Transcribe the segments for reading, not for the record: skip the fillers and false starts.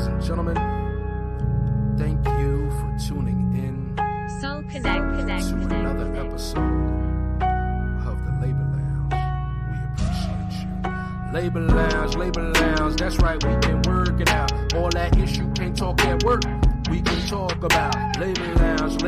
Ladies and gentlemen, thank you for tuning in Soul Connect to another episode of the Labor Lounge. We appreciate you. Labor Lounge, that's right, we've been working out. All that issue can't talk at work, we can talk about. Labor Lounge.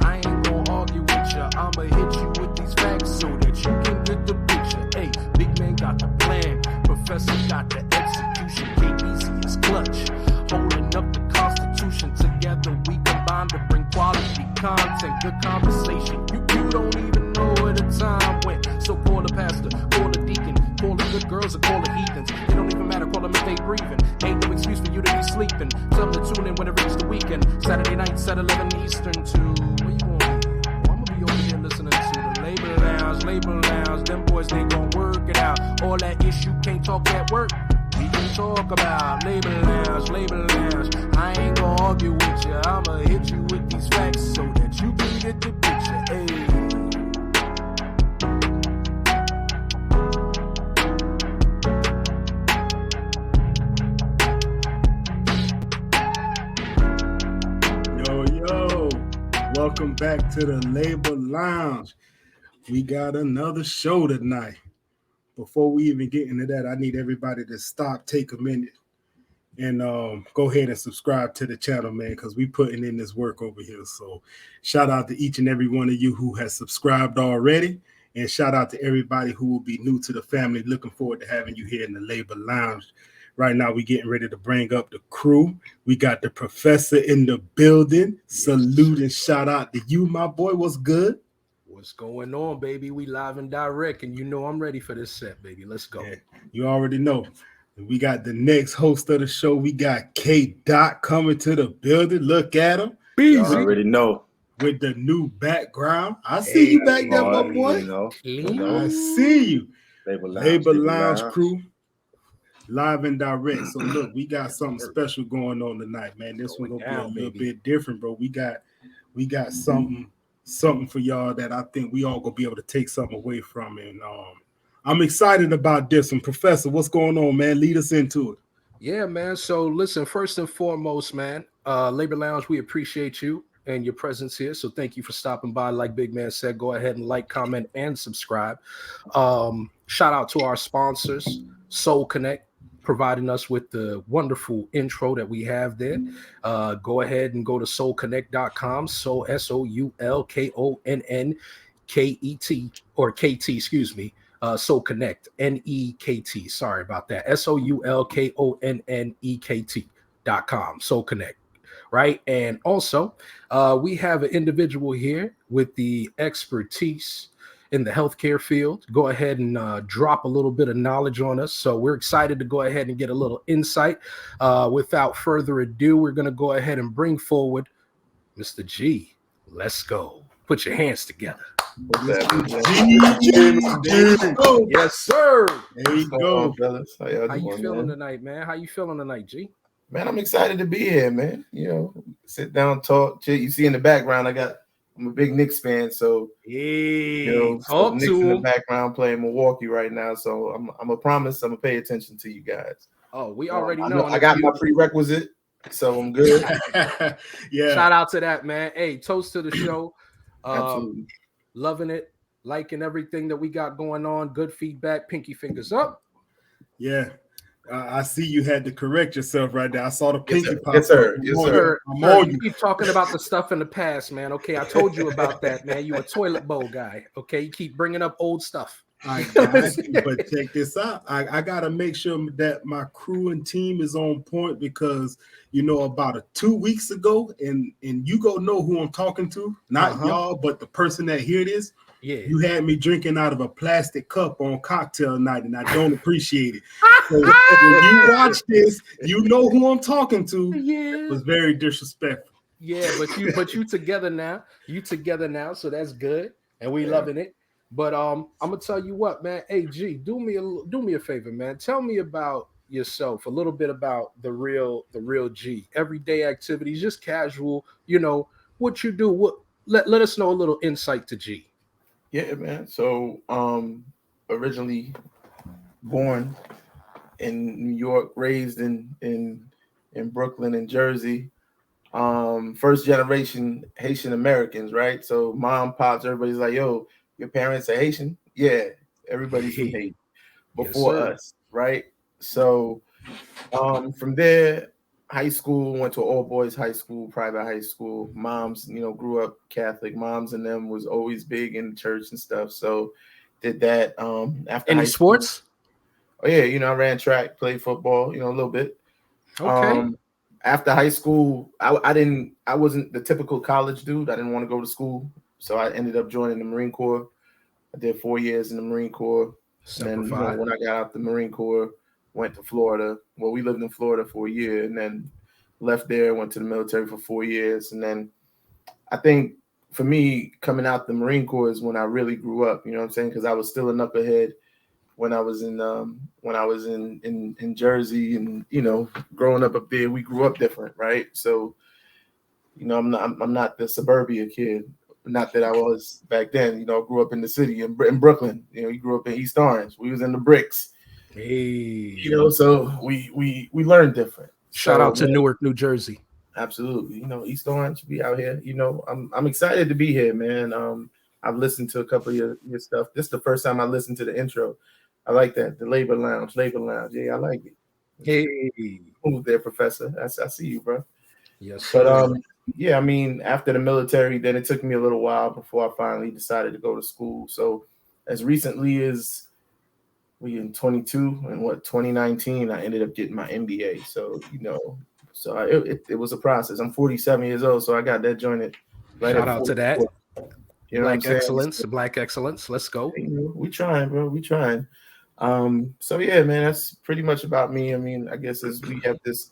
I ain't gonna argue with ya, I'ma hit you with these facts so that you can get the picture. Hey, big man got the plan, professor got the execution. KBC is clutch, holding up the Constitution. Together we combine to bring quality content, good conversation. You don't even know where the time went. So call the pastor, call the deacon, call the good girls or call the heathens. It don't even matter, call them if they breathing. Ain't no excuse for you to be sleeping. Tell them to tune in when it reaches the weekend. Saturday nights at 11 Eastern to... Where you going? Oh, I'm gonna be over here listening to the Labor Lounge. Them boys, they gon' work it out. All that issue can't talk at work, we can talk about. Labor Lounge. I ain't gonna argue with you, I'ma hit you with these facts so that you can get the picture. Hey. Yo, welcome back to the Labor Lounge. We got another show tonight. Before we even get into that, I need everybody to stop, take a minute, and go ahead and subscribe to the channel, man, because we putting in this work over here. So shout out to each and every one of you who has subscribed already, and shout out to everybody who will be new to the family. Looking forward to having you here in the Labor Lounge. Right now, we're getting ready to bring up the crew. We got the professor in the building. Salute and shout out to you, my boy. What's good? What's going on, baby? We live and direct, and you know I'm ready for this set, baby. Let's go. Yeah, you already know. We got the next host of the show. We got K-Dot coming to the building. Look at him. You already know. With the new background. I see you back there, my boy. I see you. Labor Lounge crew. Live and direct. So look, we got something special going on tonight, man. This one gonna be a little bit different, bro. We got something for y'all that I think we all gonna be able to take something away from. And I'm excited about this one. Professor, what's going on, man? Lead us into it. Yeah, man. So listen, first and foremost, man, Labor Lounge, we appreciate you and your presence here. So thank you for stopping by. Like Big Man said, go ahead and like, comment, and subscribe. Shout out to our sponsors, Soul Connect, providing us with the wonderful intro that we have there. Go ahead and go to soulconnect.com. So SOULKONNKET or KT, excuse me. Soul Connect, NEKT. Sorry about that. SOULKONNEKT.com. Soul Connect. Right. And also, we have an individual here with the expertise in the healthcare field. Go ahead and drop a little bit of knowledge on us. So we're excited to go ahead and get a little insight. Without further ado, we're going to go ahead and bring forward Mr. G. Let's go. Put your hands together. Yes, sir. There you go, fellas. How you feeling tonight, man? How you feeling tonight, G? Man, I'm excited to be here, man. You know, sit down, talk. You see in the background, I'm a big Knicks fan, so talk Knicks to in him. the background playing Milwaukee right now. So I'm a promise. I'm gonna pay attention to you guys. Oh, we already know. I got my prerequisite, so I'm good. Yeah. Shout out to that, man. Hey, toast to the show. Absolutely. Loving it, liking everything that we got going on. Good feedback. Pinky fingers up. Yeah. I see you had to correct yourself right there. I saw the pinky pop. Yes, sir. Yes, sir. You keep talking about the stuff in the past, man. Okay, I told you about that, man. You a toilet bowl guy. Okay, you keep bringing up old stuff. I got you, but check this out. I got to make sure that my crew and team is on point because, you know, about 2 weeks ago, and you go know who I'm talking to, not y'all, but the person that hear this. Yeah, you had me drinking out of a plastic cup on cocktail night, and I don't appreciate it. So when you watch this, you know who I'm talking to. Yeah, it was very disrespectful. Yeah, but you together now. You together now, so that's good, and we loving it. But I'm gonna tell you what, man. Hey, G, do me a favor, man. Tell me about yourself, a little bit about the real G, everyday activities, just casual. You know what you do. Let us know a little insight to G. Yeah, man. So originally born in New York, raised in in Brooklyn and Jersey. First generation Haitian Americans, right? So mom, pops, everybody's like, yo, your parents are Haitian? Yeah, everybody's from Haiti Yes, before sir. us, right? So from there, high school, went to all boys high school, private high school. Moms, grew up Catholic. Moms and them was always big in church and stuff. So did that after Any high school. sports? Oh yeah, I ran track, played football, a little bit. Okay. After high school, I wasn't the typical college dude. I didn't want to go to school. So I ended up joining the Marine Corps. I did 4 years in the Marine Corps. And then, when I got out the Marine Corps, went to Florida. Well, we lived in Florida for a year and then left there, went to the military for 4 years. And then I think for me, coming out the Marine Corps is when I really grew up, you know what I'm saying? Because I was still a knucklehead when I was in Jersey, and growing up there, we grew up different, right? So I'm not the suburbia kid. Not that I was back then. Grew up in the city in Brooklyn. You grew up in East Orange. We was in the bricks. Hey. So we learned different. Shout out to Newark, New Jersey. Absolutely. East Orange, be out here. I'm excited to be here, man. I've listened to a couple of your stuff. This is the first time I listened to the intro. I like that. The Labor Lounge. Yeah, I like it. Hey. Move there, Professor. I see you, bro. Yes, sir. But yeah, I mean, after the military, then it took me a little while before I finally decided to go to school. So as recently as we in 22 and 2019, I ended up getting my MBA. So it was a process. I'm 47 years old, so I got that jointed. Right. Shout out to that. Black excellence. Black excellence. Let's go. We trying, bro. We trying. So yeah, man, that's pretty much about me. I mean, I guess as we have this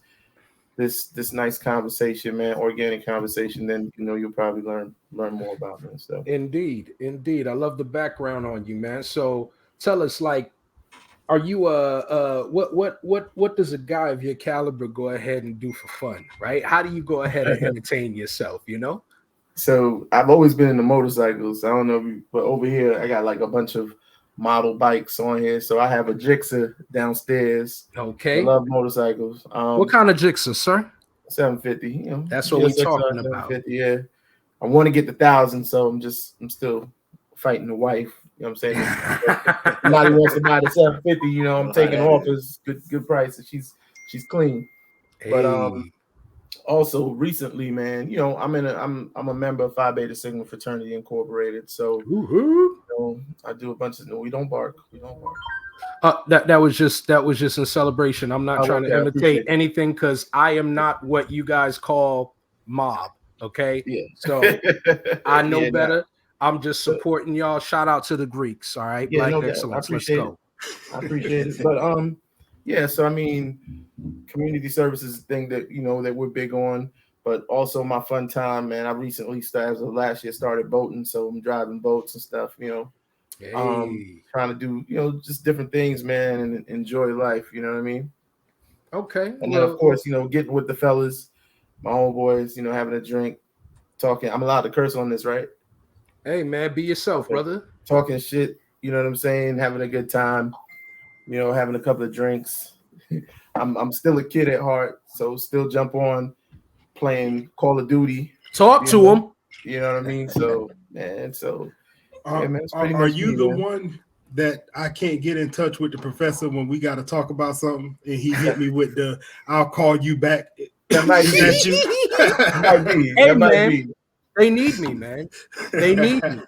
nice conversation, man, organic conversation, then you'll probably learn more about me and stuff. Indeed. I love the background on you, man. So tell us, like, are you what does a guy of your caliber go ahead and do for fun, right? How do you go ahead and entertain yourself, So I've always been into motorcycles. I don't know, but over here I got like a bunch of model bikes on here. So I have a Gixxer downstairs. Okay. I love motorcycles. What kind of Gixxer, sir? 750. That's what we're talking about. Yeah. I want to get the 1,000, so I'm still fighting the wife. You know what I'm saying? Somebody wants to buy the 750. I'm taking offers, good price, and she's clean. Hey. But also recently, man, I'm a member of Phi Beta Sigma Fraternity Incorporated. So I do a bunch of we don't bark. That was just in celebration. I'm not trying to imitate anything because I am not what you guys call mob. Okay, yeah. So I know better. I'm just supporting y'all. Shout out to the Greeks. All right, yeah, Black excellence. Let's go. I appreciate it. But yeah. So I mean, community services is a thing that that we're big on. But also my fun time, man. I recently started last year started boating, so I'm driving boats and stuff. Hey. Trying to do just different things, man, and enjoy life. You know what I mean? Okay. And then of course, getting with the fellas, my homeboys, having a drink, talking. I'm allowed to curse on this, right? Hey man, be yourself, brother. Talking shit, you know what I'm saying? Having a good time, having a couple of drinks. I'm still a kid at heart, so still jump on playing Call of Duty. Talk to him. You know what I mean? So man, man, are you the one that I can't get in touch with the professor when we got to talk about something, and he hit me with the "I'll call you back"? That might be. That you. Hey, might be. They need me, man. They need me.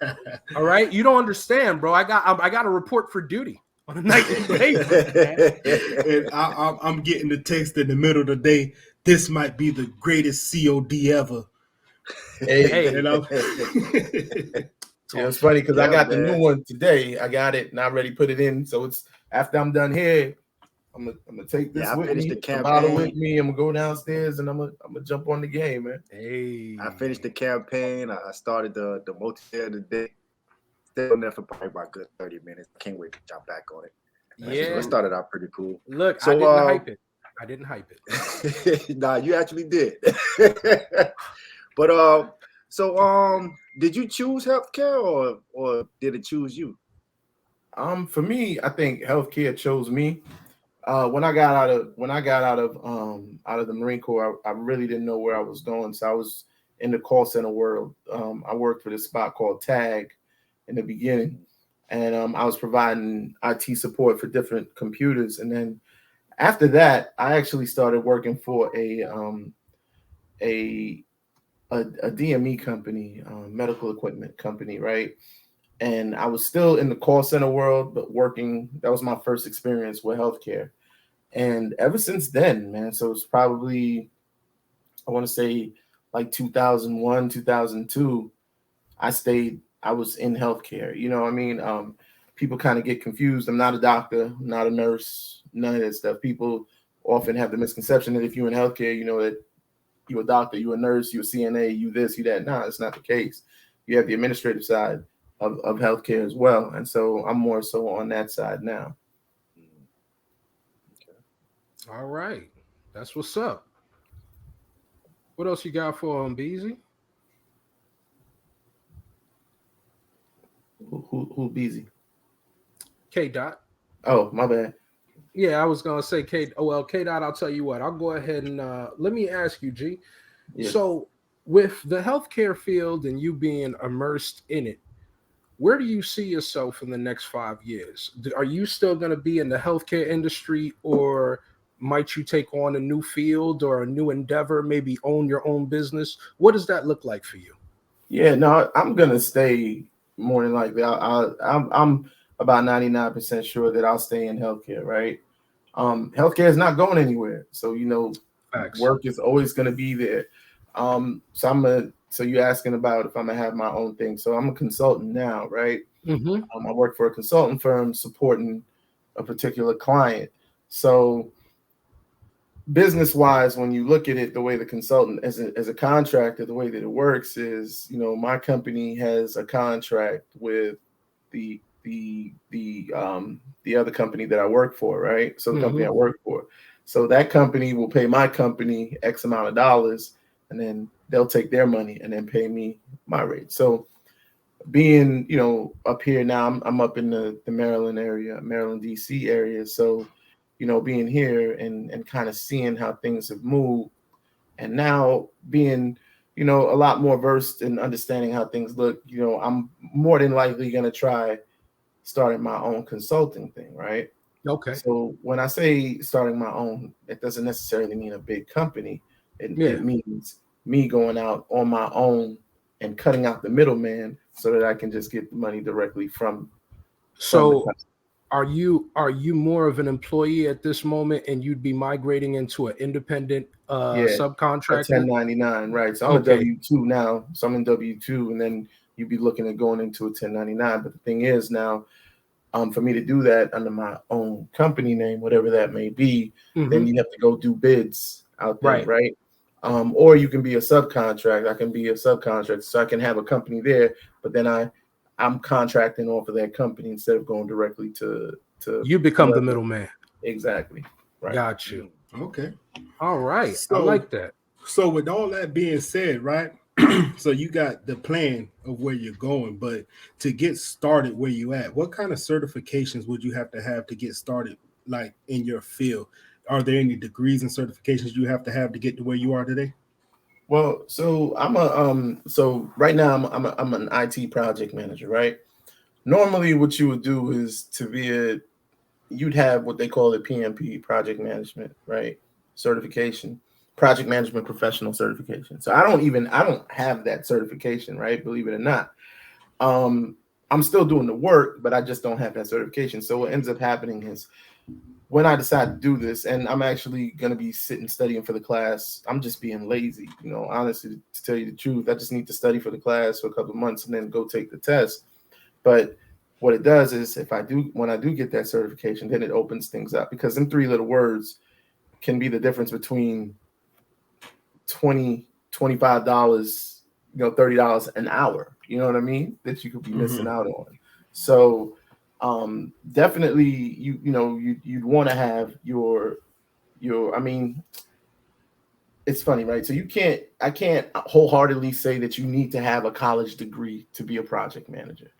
All right, you don't understand, bro. I got a report for duty on a nightly basis. And I'm getting the text in the middle of the day. This might be the greatest COD ever. Hey. It's funny because I got the new one today. I got it and I already put it in. So it's after I'm done here, I'm gonna take this with me, the bottle with me. I'm gonna go downstairs and I'm gonna jump on the game, man. Hey, I finished the campaign. I started the multiplayer today. Still on there for probably about a good 30 minutes. Can't wait to jump back on it. Yeah, it started out pretty cool. Look, so, I didn't hype it. Nah, you actually did. But did you choose healthcare or did it choose you? For me, I think healthcare chose me. When I got out of the Marine Corps, I really didn't know where I was going. So I was in the call center world. I worked for this spot called Tag in the beginning, and I was providing IT support for different computers. And then after that, I actually started working for a DME company, medical equipment company, right? And I was still in the call center world, but working. That was my first experience with healthcare. And ever since then, man, so it's probably, I want to say like 2001, 2002, I was in healthcare. You know what I mean? People kind of get confused. I'm not a doctor, I'm not a nurse, none of that stuff. People often have the misconception that if you're in healthcare, you know that you're a doctor, you're a nurse, you're a CNA, you this, you that. No, it's not the case. You have the administrative side of healthcare as well. And so I'm more so on that side now. All right. That's what's up. What else you got for him, Beezy? Who busy? K Dot. Oh, my bad. Yeah, I was gonna say K. Oh well, K Dot. I'll tell you what. I'll go ahead and let me ask you, G. Yeah. So, with the healthcare field and you being immersed in it, where do you see yourself in the next 5 years? Are you still going to be in the healthcare industry, or might you take on a new field or a new endeavor? Maybe own your own business. What does that look like for you? Yeah, no, I'm gonna stay more than likely. I'm about 99% sure that I'll stay in healthcare. Right. Healthcare is not going anywhere, so Facts. work is always gonna be there. So you're asking about if I'm gonna have my own thing. So I'm a consultant now, right? Mm-hmm. I work for a consultant firm supporting a particular client. So business wise, when you look at it, the way the consultant as a contractor, the way that it works is, my company has a contract with the other company that I work for, right? So the company I work for. So that company will pay my company X amount of dollars, and then they'll take their money and then pay me my rate. So being, up here now, I'm up in the Maryland area, Maryland, DC area. So, being here and kind of seeing how things have moved, and now being, a lot more versed in understanding how things look, I'm more than likely going to try starting my own consulting thing, right? Okay. So when I say starting my own, it doesn't necessarily mean a big company. It means me going out on my own and cutting out the middleman so that I can just get the money directly from So the are you more of an employee at this moment, and you'd be migrating into an independent subcontractor? 1099, right? So I'm a W-2 now. So I'm in W-2, and then you'd be looking at going into a 1099. But the thing is now, for me to do that under my own company name, whatever that may be, then you have to go do bids out there, right? Or you can be a subcontract. I can be a subcontractor, so I can have a company there, but then I'm contracting off of that company instead of going directly to you become the middleman. Exactly. Right. Got you. Okay. All right. So, I like that. So with all that being said, right? So you got the plan of where you're going, but to get started where you at, what kind of certifications would you have to get started, like in your field? Are there any degrees and certifications you have to get to where you are today? Well, so so right now I'm an IT project manager, right? Normally what you would do is you'd have what they call a PMP, project management, right? Certification, project management professional certification. So I don't have that certification, right? Believe it or not. I'm still doing the work, but I just don't have that certification. So what ends up happening is when I decide to do this, and I'm actually going to be sitting studying for the class, I'm just being lazy, honestly, to tell you the truth. I just need to study for the class for a couple of months and then go take the test. But what it does is when I do get that certification, then it opens things up, because them three little words can be the difference between $20, $25, $30 an hour. You know what I mean? That you could be missing out on. So definitely you'd want to have your it's funny, right? So I can't wholeheartedly say that you need to have a college degree to be a project manager,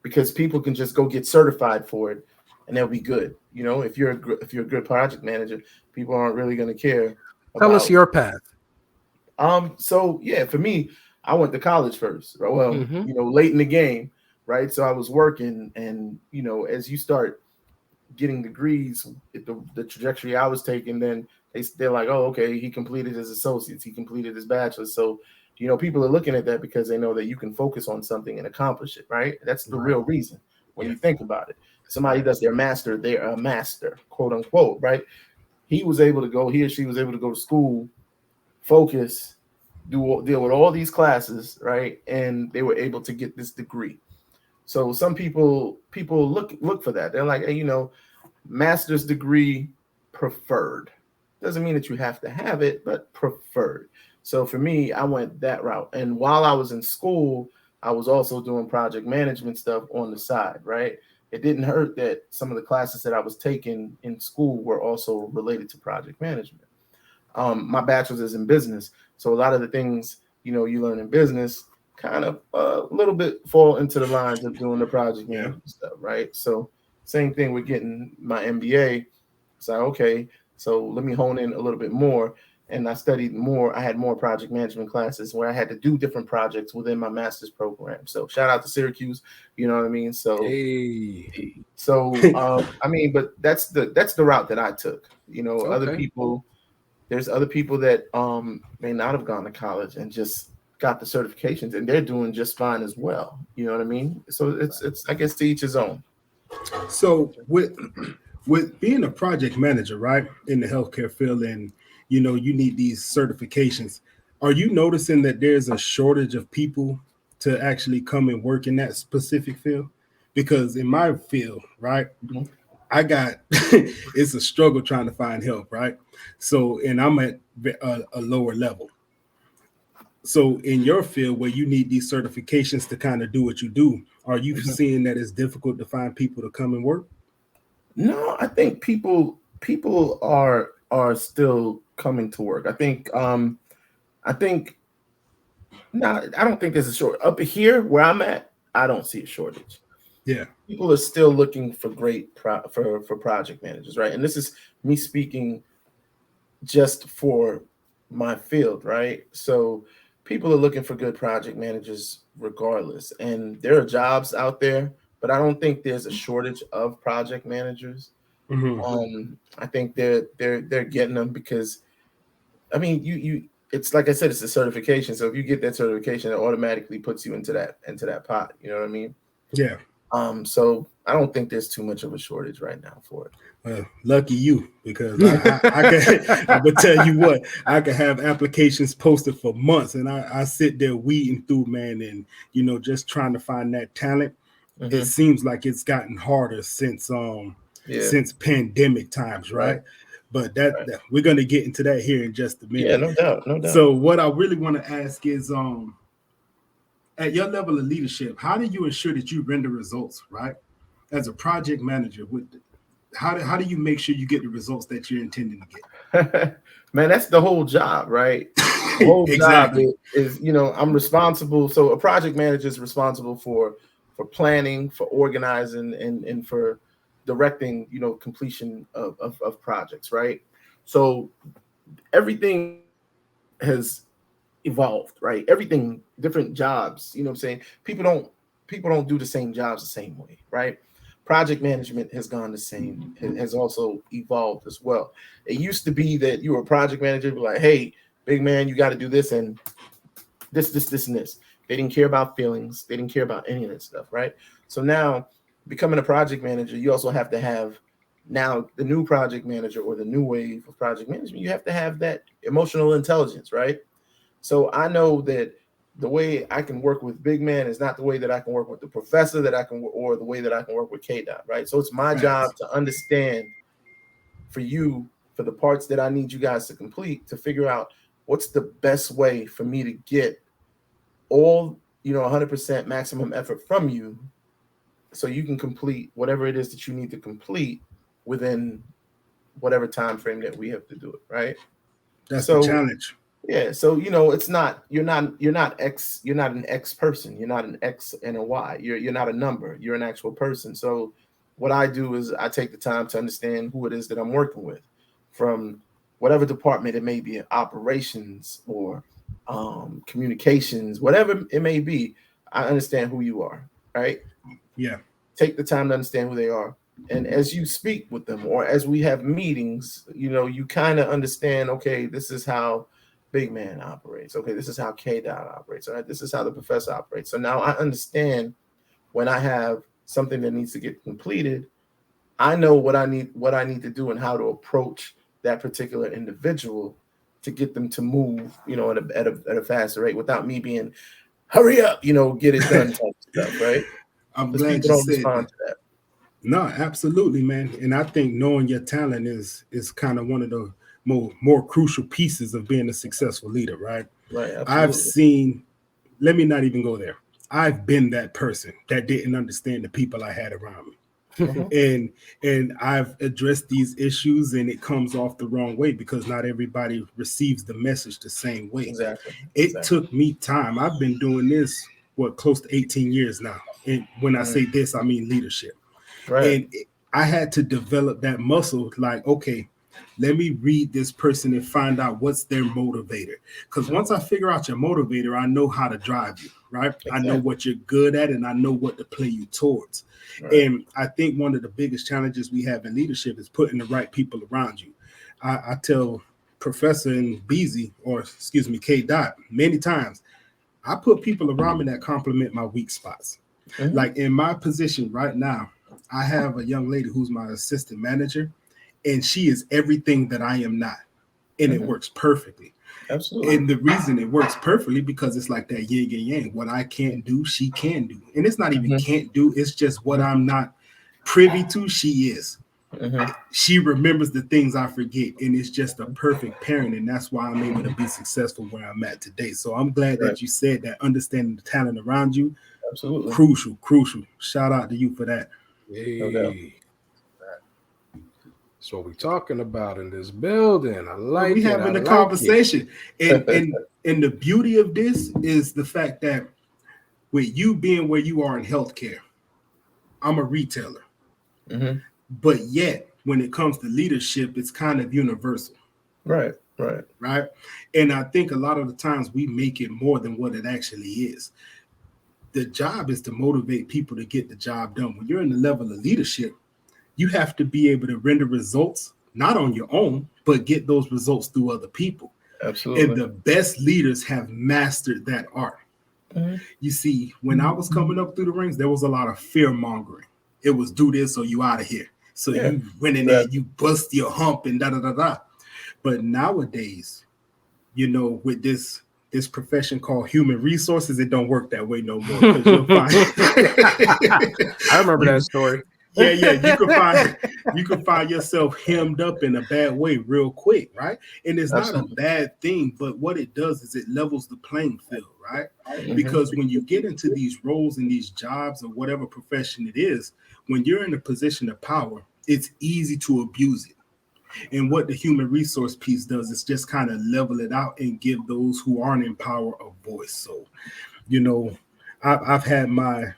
because people can just go get certified for it and they'll be good. You know, if you're a good project manager, people aren't really going to care. Tell us your path. So yeah, for me, I went to college first. Well, you know, late in the game, right? So I was working, and you know, as you start getting degrees, the trajectory I was taking, then they're like, oh, okay, he completed his associates, he completed his bachelor's. So, you know, people are looking at that because they know that you can focus on something and accomplish it, right? That's the real reason when you think about it. Somebody does their master, they're a master, quote unquote, right? He or she was able to go to school, focus, deal with all these classes, right? And they were able to get this degree. So some people look for that. They're like, hey, you know, master's degree preferred. Doesn't mean that you have to have it, but preferred. So for me, I went that route. And while I was in school, I was also doing project management stuff on the side, right? It didn't hurt that some of the classes that I was taking in school were also related to project management. My bachelor's is in business. So a lot of the things, you know, you learn in business kind of a little bit fall into the lines of doing the project management stuff, right? So same thing with getting my MBA. It's like, okay, so let me hone in a little bit more. And I studied more. I had more project management classes where I had to do different projects within my master's program. So shout out to Syracuse, you know what I mean? So, I mean, but that's the route that I took. You know, other people, there's other people that may not have gone to college and just got the certifications, and they're doing just fine as well. You know what I mean? So it's I guess to each his own. So with being a project manager, right, in the healthcare field, and you know, you need these certifications. Are you noticing that there's a shortage of people to actually come and work in that specific field? Because in my field, right, I got it's a struggle trying to find help, right? So, and I'm at a lower level. So, in your field where you need these certifications to kind of do what you do, are you seeing that it's difficult to find people to come and work? No, I think people are still coming to work. I think no, I don't think there's a shortage. Up here where I'm at, I don't see a shortage. Yeah. People are still looking for great for project managers, right? And this is me speaking just for my field, right? So people are looking for good project managers regardless. And there are jobs out there, but I don't think there's a shortage of project managers. I think they're getting them because, I mean, you it's like I said, it's a certification. So if you get that certification, it automatically puts you into that pot. You know what I mean? Yeah. So I don't think there's too much of a shortage right now for it. Well, lucky you, because I would tell you what, I could have applications posted for months, and I sit there weeding through, man, and you know, just trying to find that talent. It seems like it's gotten harder since pandemic times, right? But that we're gonna get into that here in just a minute. Yeah, no doubt. So what I really want to ask is, at your level of leadership, how do you ensure that you render results, right? As a project manager, how do you make sure you get the results that you're intending to get? Man, that's the whole job, right? The whole job is, you know, I'm responsible. So a project manager is responsible for planning, for organizing, and for directing, you know, completion of projects, right? So everything has evolved, right? Everything, different jobs, you know what I'm saying? People don't do the same jobs the same way, right? Project management has gone the same, has also evolved as well. It used to be that you were a project manager, be like, hey, big man, you got to do this and this, and this. They didn't care about feelings. They didn't care about any of that stuff, right? So now, becoming a project manager, you also have to have, now the new project manager or the new wave of project management, you have to have that emotional intelligence, right? So I know that the way I can work with big man is not the way that I can work with the professor or the way that I can work with K-Dot, right? So it's my job to understand for the parts that I need you guys to complete, to figure out what's the best way for me to get all, you know, 100% maximum effort from you so you can complete whatever it is that you need to complete within whatever time frame that we have to do it, right? That's the challenge. Yeah, so you know, it's not you're not an X person. You're not an X and a Y. You're not a number. You're an actual person. So what I do is I take the time to understand who it is that I'm working with, from whatever department it may be, operations or communications, whatever it may be. I understand who you are, right? Yeah. Take the time to understand who they are. And as you speak with them, or as we have meetings, you kind of understand, okay, this is how Big Man operates. Okay, this is how K-Dot operates. All right, this is how the professor operates. So now I understand when I have something that needs to get completed, I know what I need to do and how to approach that particular individual to get them to move, at a faster rate without me being, hurry up, get it done type stuff, right? I'm Because glad people you don't said respond that. to that. No, absolutely, man. And I think knowing your talent is kind of one of the more crucial pieces of being a successful leader, right? Right, I've absolutely. seen, let me not even go there. I've been that person that didn't understand the people I had around me. And I've addressed these issues, and it comes off the wrong way because not everybody receives the message the same way. Exactly. It took me time. I've been doing this close to 18 years now. And when I say this, I mean leadership. Right. And I had to develop that muscle. Like, okay, let me read this person and find out what's their motivator. Because once I figure out your motivator, I know how to drive you, right? Exactly. I know what you're good at, and I know what to play you towards. Right. And I think one of the biggest challenges we have in leadership is putting the right people around you. I tell Professor and Beezy, or excuse me, K-Dot, many times, I put people around me that complement my weak spots. Like in my position right now, I have a young lady who's my assistant manager, and she is everything that I am not. And it works perfectly. Absolutely. And the reason it works perfectly because it's like that yin and yang. What I can't do, she can do. And it's not even can't do, it's just what I'm not privy to, she is. She remembers the things I forget, and it's just a perfect pairing, and that's why I'm able to be successful where I'm at today. So I'm glad that you said that, understanding the talent around you. Absolutely. Crucial. Shout out to you for that. Hey. That's what we're talking about in this building. I like we having a conversation. And the beauty of this is the fact that with you being where you are in healthcare, I'm a retailer. But yet, when it comes to leadership, it's kind of universal. Right. And I think a lot of the times we make it more than what it actually is. The job is to motivate people to get the job done. When you're in the level of leadership, you have to be able to render results, not on your own, but get those results through other people. Absolutely. And the best leaders have mastered that art. You see, when I was coming up through the ranks, there was a lot of fear mongering. It was do this or you out of here. So you went in there, you bust your hump and da-da-da-da. But nowadays, with this profession called human resources, it don't work that way no more. Because you'll find I remember that story. Yeah, you can find yourself hemmed up in a bad way real quick, right? And it's not a bad thing, but what it does is it levels the playing field, right? Because when you get into these roles and these jobs or whatever profession it is, when you're in a position of power, it's easy to abuse it. And what the human resource piece does is just kind of level it out and give those who aren't in power a voice. So, I've had my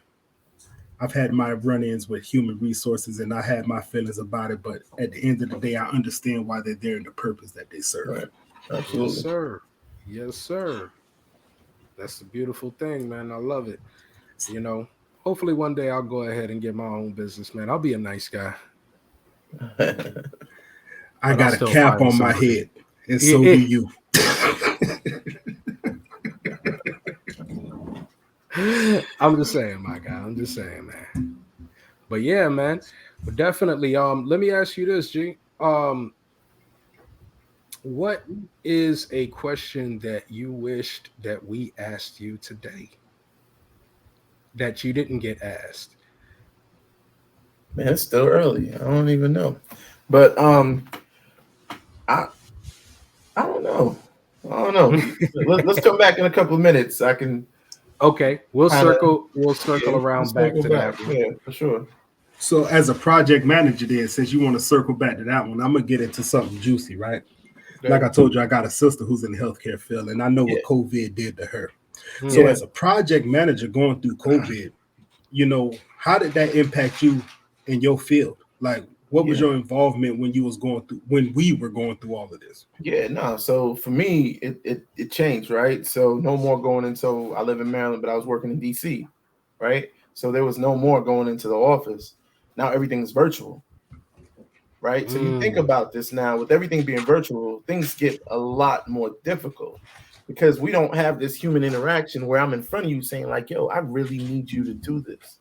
run-ins with human resources, and I had my feelings about it. But at the end of the day, I understand why they're there and the purpose that they serve. Right. Absolutely. Yes, sir. That's the beautiful thing, man. I love it. Hopefully one day I'll go ahead and get my own business, man. I'll be a nice guy. I got a cap on my head, and so do you. I'm just saying, my guy. I'm just saying, man. But yeah, man. But definitely. Let me ask you this, G. What is a question that you wished that we asked you today that you didn't get asked? Man, it's still early. I don't even know. But I don't know. Let's come back in a couple of minutes. I can. Okay, we'll circle around back to that one. Yeah, for sure. So as a project manager there, since you want to circle back to that one, I'm going to get into something juicy, right? Okay. Like I told you, I got a sister who's in the healthcare field, and I know what COVID did to her. So as a project manager going through COVID, how did that impact you in your field? Like, what was your involvement when we were going through all of this? Yeah, no. So for me, it changed, right? So no more going into, I live in Maryland, but I was working in DC, right? So there was no more going into the office. Now everything's virtual, right? So you think about this now, with everything being virtual, things get a lot more difficult because we don't have this human interaction where I'm in front of you saying like, yo, I really need you to do this.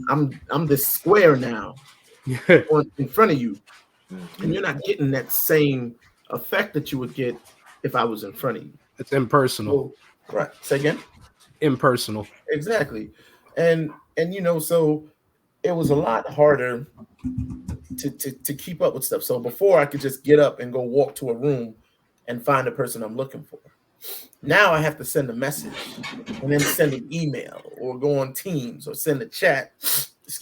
I'm this square now in front of you, and you're not getting that same effect that you would get if I was in front of you. It's impersonal. So, right. Say again? Impersonal. Exactly. And so it was a lot harder to keep up with stuff. So before I could just get up and go walk to a room and find the person I'm looking for. Now I have to send a message and then send an email or go on Teams or send a chat,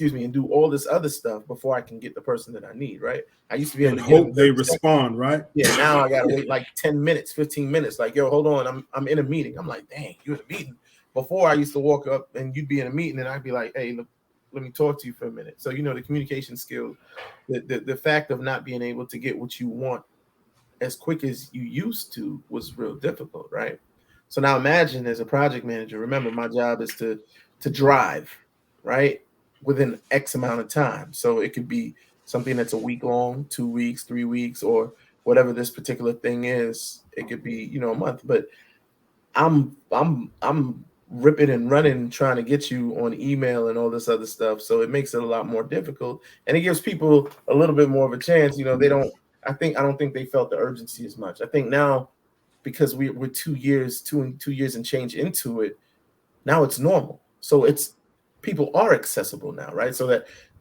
and do all this other stuff before I can get the person that I need, right? I used to be able to hope they respond, right? Yeah, now I gotta wait like 10 minutes, 15 minutes. Like, yo, hold on, I'm in a meeting. I'm like, dang, you're in a meeting. Before I used to walk up and you'd be in a meeting and I'd be like, hey, look, let me talk to you for a minute. So, the communication skill, the fact of not being able to get what you want as quick as you used to was real difficult, right? So now imagine as a project manager, remember my job is to drive, right? Within X amount of time. So it could be something that's a week long, 2 weeks, 3 weeks, or whatever this particular thing is. It could be, a month, but I'm ripping and running trying to get you on email and all this other stuff. So it makes it a lot more difficult, and it gives people a little bit more of a chance. I don't think they felt the urgency as much. I think now, because we're 2 years and change into it, now it's normal. So people are accessible now, right? So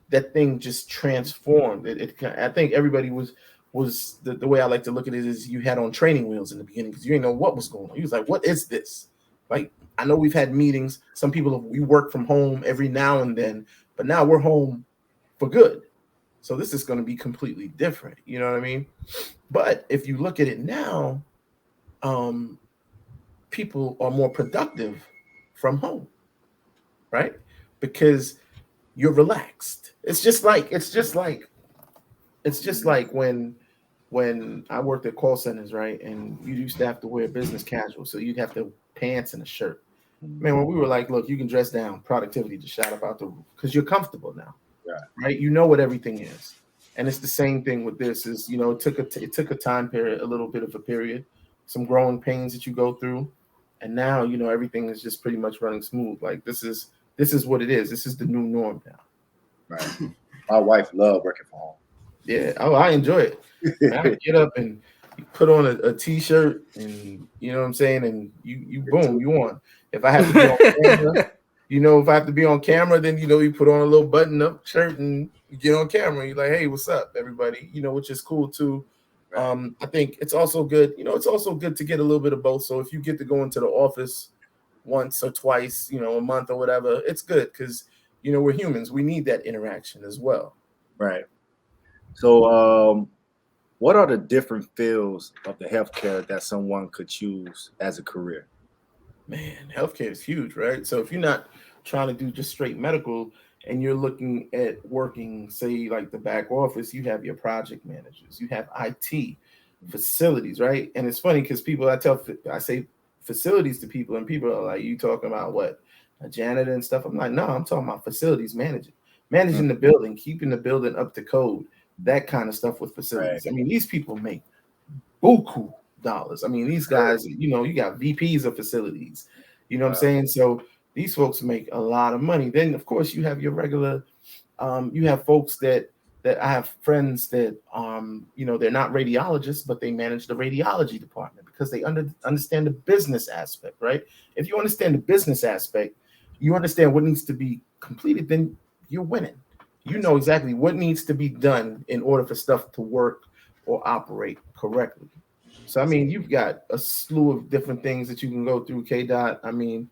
that thing just transformed. I think everybody was the way I like to look at it is you had on training wheels in the beginning because you didn't know what was going on. You was like, what is this? Like, I know we've had meetings. Some people, we work from home every now and then, but now we're home for good. So this is going to be completely different. You know what I mean? But if you look at it now, people are more productive from home, right? Because you're relaxed. It's just like when I worked at call centers, right? And you used to have to wear business casual. So you'd have to pants and a shirt. Man, when we were like, look, you can dress down, productivity just shot up out the roof because you're comfortable now, right? You know what everything is. And it's the same thing with this is, it took a time period, a little bit of a period, some growing pains that you go through. And now, everything is just pretty much running smooth. Like this is what it is. This is the new norm now. Right. My wife loved working from home. Yeah. Oh, I enjoy it. I get up and you put on a t-shirt and you know what I'm saying? And you boom, you on. If I have to be on camera, if I have to be on camera, then you put on a little button-up shirt and you get on camera. You're like, hey, what's up, everybody? Which is cool too. I think it's also good. It's also good to get a little bit of both. So if you get to go into the office once or twice, a month or whatever, it's good because we're humans. We need that interaction as well. Right. So what are the different fields of the healthcare that someone could choose as a career? Man, healthcare is huge, right? So if you're not trying to do just straight medical and you're looking at working, say, like the back office, you have your project managers, you have IT, facilities, right? And it's funny because I say facilities to people and people are like, you talking about what? A janitor and stuff? I'm like, no, I'm talking about facilities managing the building, keeping the building up to code, that kind of stuff with facilities. Right. I mean, these people make buku dollars. I mean, these guys, you got VPs of facilities, what I'm saying? So these folks make a lot of money. Then, of course, you have your regular, you have folks that I have friends that, they're not radiologists, but they manage the radiology department because they understand the business aspect, right? If you understand the business aspect, you understand what needs to be completed, then you're winning. You know exactly what needs to be done in order for stuff to work or operate correctly. So, I mean, you've got a slew of different things that you can go through, K-Dot. I mean,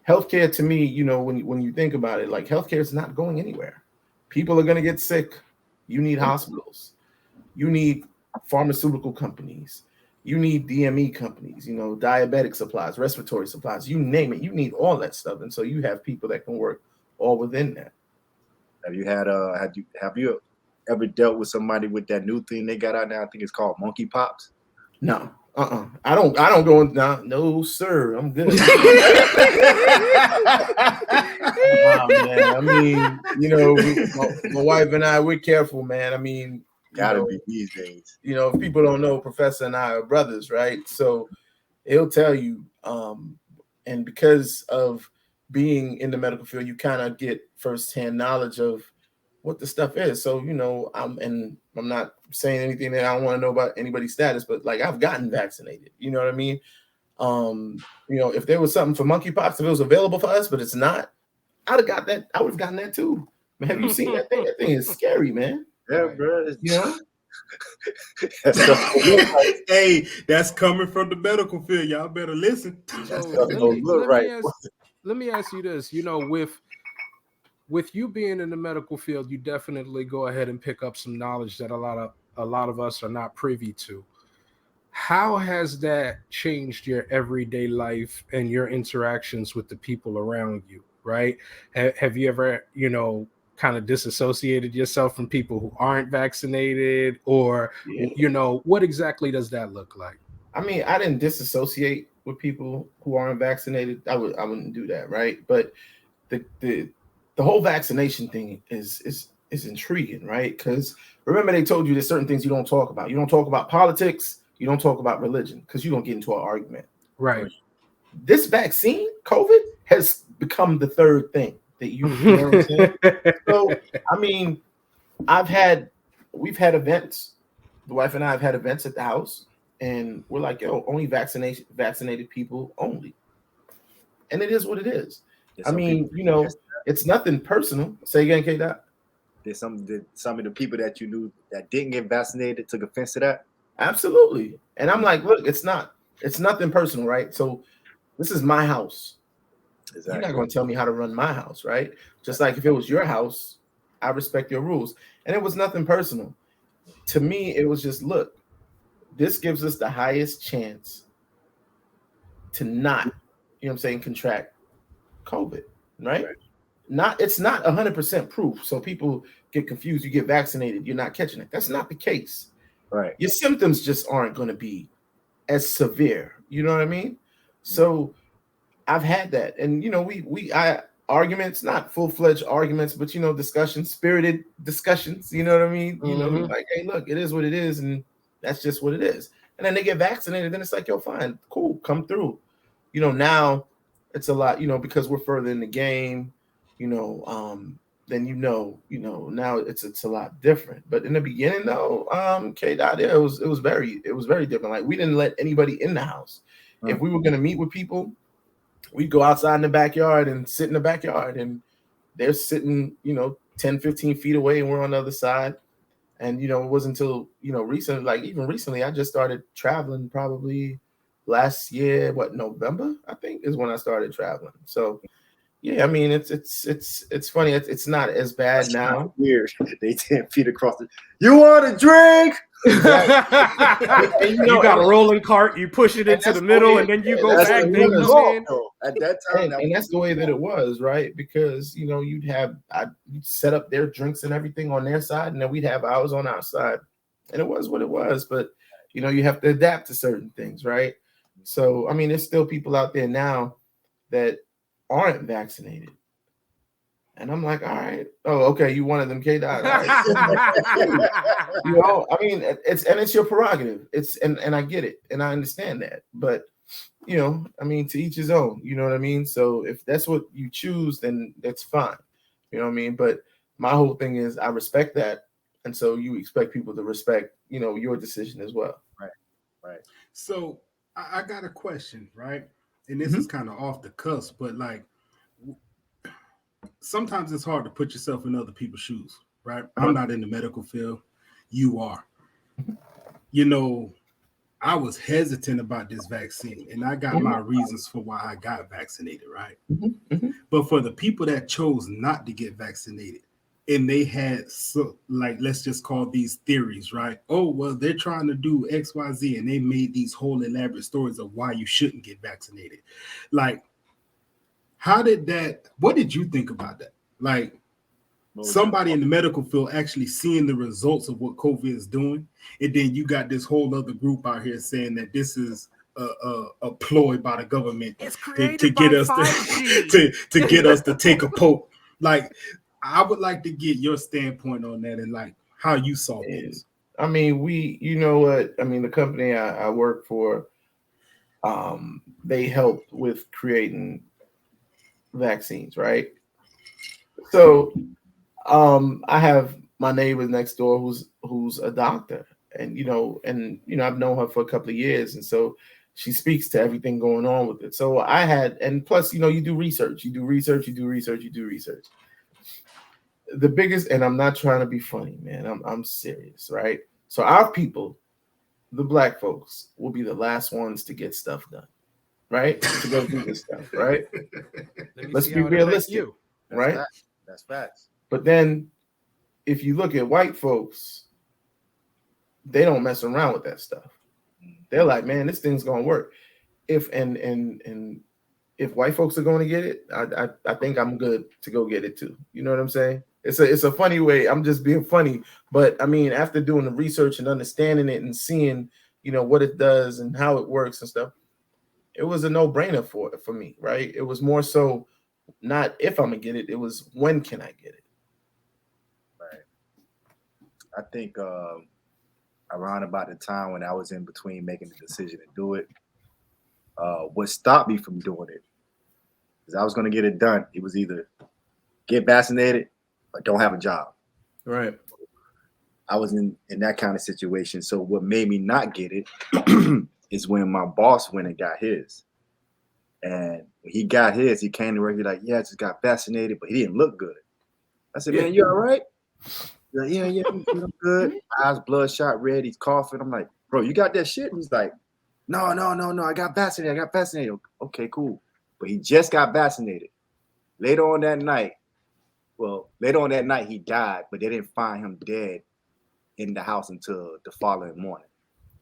healthcare to me, when you think about it, like healthcare is not going anywhere. People are going to get sick. You need hospitals. You need pharmaceutical companies. You need DME companies, diabetic supplies, respiratory supplies, you name it. You need all that stuff. And so you have people that can work all within that. Have you ever dealt with somebody with that new thing they got out now? I think it's called monkeypox. No. I don't go in now. No, sir. I'm good. Man. I mean, my wife and I, we're careful, man. I mean, gotta be these days. If people don't know, Professor and I are brothers, right? So he'll tell you, and because of being in the medical field, you kind of get firsthand knowledge of what the stuff is. So, I'm not saying anything that I don't want to know about anybody's status, but like I've gotten vaccinated, you know what I mean? If there was something for monkeypox, if it was available for us, but it's not, I'd have got that. I would have gotten that too. Man, have you seen that thing? That thing is scary, man. Yeah, bro. Hey, that's coming from the medical field. Y'all better listen. So let me ask you this. With you being in the medical field, you definitely go ahead and pick up some knowledge that a lot of us are not privy to. How has that changed your everyday life and your interactions with the people around you, right? Have you ever, kind of disassociated yourself from people who aren't vaccinated, or, what exactly does that look like? I mean, I didn't disassociate with people who aren't vaccinated. I wouldn't do that, right? But the whole vaccination thing is intriguing, right? Because remember, they told you there's certain things you don't talk about. You don't talk about politics. You don't talk about religion because you don't get into an argument. Right. This vaccine, COVID, has become the third thing that you know what I'm saying? So, I mean, we've had events. The wife and I have had events at the house, and we're like, only vaccinated people only. And it is what it is. I mean, it's nothing personal. Say again, K-Dot. Did some of the people that you knew that didn't get vaccinated took offense to that? Absolutely. And I'm like, look, it's nothing personal, right? So this is my house. Exactly. You're not going to tell me how to run my house, right? Just like if it was your house, I respect your rules. And it was nothing personal. To me, it was just, look, this gives us the highest chance to not, contract COVID, right? It's not 100% proof. So people get confused. You get vaccinated, you're not catching it. That's not the case. Right. Your symptoms just aren't going to be as severe. You know what I mean? So I've had that. And, I arguments, not full-fledged arguments, but, discussions, spirited discussions. You know what I mean? Like, hey, look, it is what it is. And that's just what it is. And then they get vaccinated. Then it's like, yo, fine, cool, come through. Now it's a lot, because we're further in the game, then now it's a lot different. But in the beginning, though, K-Dot, it was very different. Like, we didn't let anybody in the house. If we were gonna meet with people, we'd go outside in the backyard and sit in the backyard, and they're sitting, 10, 15 feet away, and we're on the other side. And it wasn't until recently, like even recently, I just started traveling. Probably last year, November, I think, is when I started traveling. So. Yeah, I mean, it's funny. It's not as bad That's now. Weird. They 10 feet across the. You want a drink? And, you got a rolling cart. You push it into the middle, and then you go back. Then you come in. At that time, and that's the way that it was, right? Because you'd set up their drinks and everything on their side, and then we'd have ours on our side, and it was what it was. But you have to adapt to certain things, right? So I mean, there's still people out there now that aren't vaccinated, and I'm like, all right, okay, you one of them, K-Dot. Right. I mean, it's your prerogative. And I get it, and I understand that, but I mean, to each his own. You know what I mean? So if that's what you choose, then that's fine. You know what I mean? But my whole thing is I respect that, and so you expect people to respect, your decision as well. Right. So I got a question, right? And this is kind of off the cusp, but like sometimes it's hard to put yourself in other people's shoes, right? I'm not in the medical field. You are. I was hesitant about this vaccine, and I got my reasons for why I got vaccinated, right? But for the people that chose not to get vaccinated, and they had, let's just call these theories, right? Oh, well, they're trying to do X, Y, Z, and they made these whole elaborate stories of why you shouldn't get vaccinated. Like, what did you think about that? Like, somebody in the medical field actually seeing the results of what COVID is doing, and then you got this whole other group out here saying that this is a ploy by the government to get us to get us to take a poke. Like, I would like to get your standpoint on that and like how you saw things. I mean, you know what? I mean, the company I work for, they helped with creating vaccines, right? So, I have my neighbor next door who's a doctor, and I've known her for a couple of years, and so she speaks to everything going on with it. So and plus, you do research. The biggest, and I'm not trying to be funny, man. I'm serious, right? So our people, the black folks, will be the last ones to get stuff done, right? To go do this stuff, right? Let's be realistic, right? That's facts. But then, if you look at white folks, they don't mess around with that stuff. They're like, man, this thing's gonna work. If white folks are going to get it, I think I'm good to go get it too. You know what I'm saying? It's a funny way. I'm just being funny, but I mean, after doing the research and understanding it and seeing, what it does and how it works and stuff, it was a no-brainer for me, right? It was more so not if I'm gonna get it, it was when can I get it? Right. I think around about the time when I was in between making the decision to do it, what stopped me from doing it is I was going to get it done. It was either get vaccinated or don't have a job. Right. I was in that kind of situation. So what made me not get it is when my boss went and got his. And when he got his, he came to work. He's like, yeah, I just got vaccinated, but he didn't look good. I said, man, you all right? He's like, yeah, I'm good. Eyes bloodshot red. He's coughing. I'm like, bro, you got that shit? And he's like, no, I got vaccinated. Okay, cool. But he just got vaccinated. Later on that night, he died, but they didn't find him dead in the house until the following morning.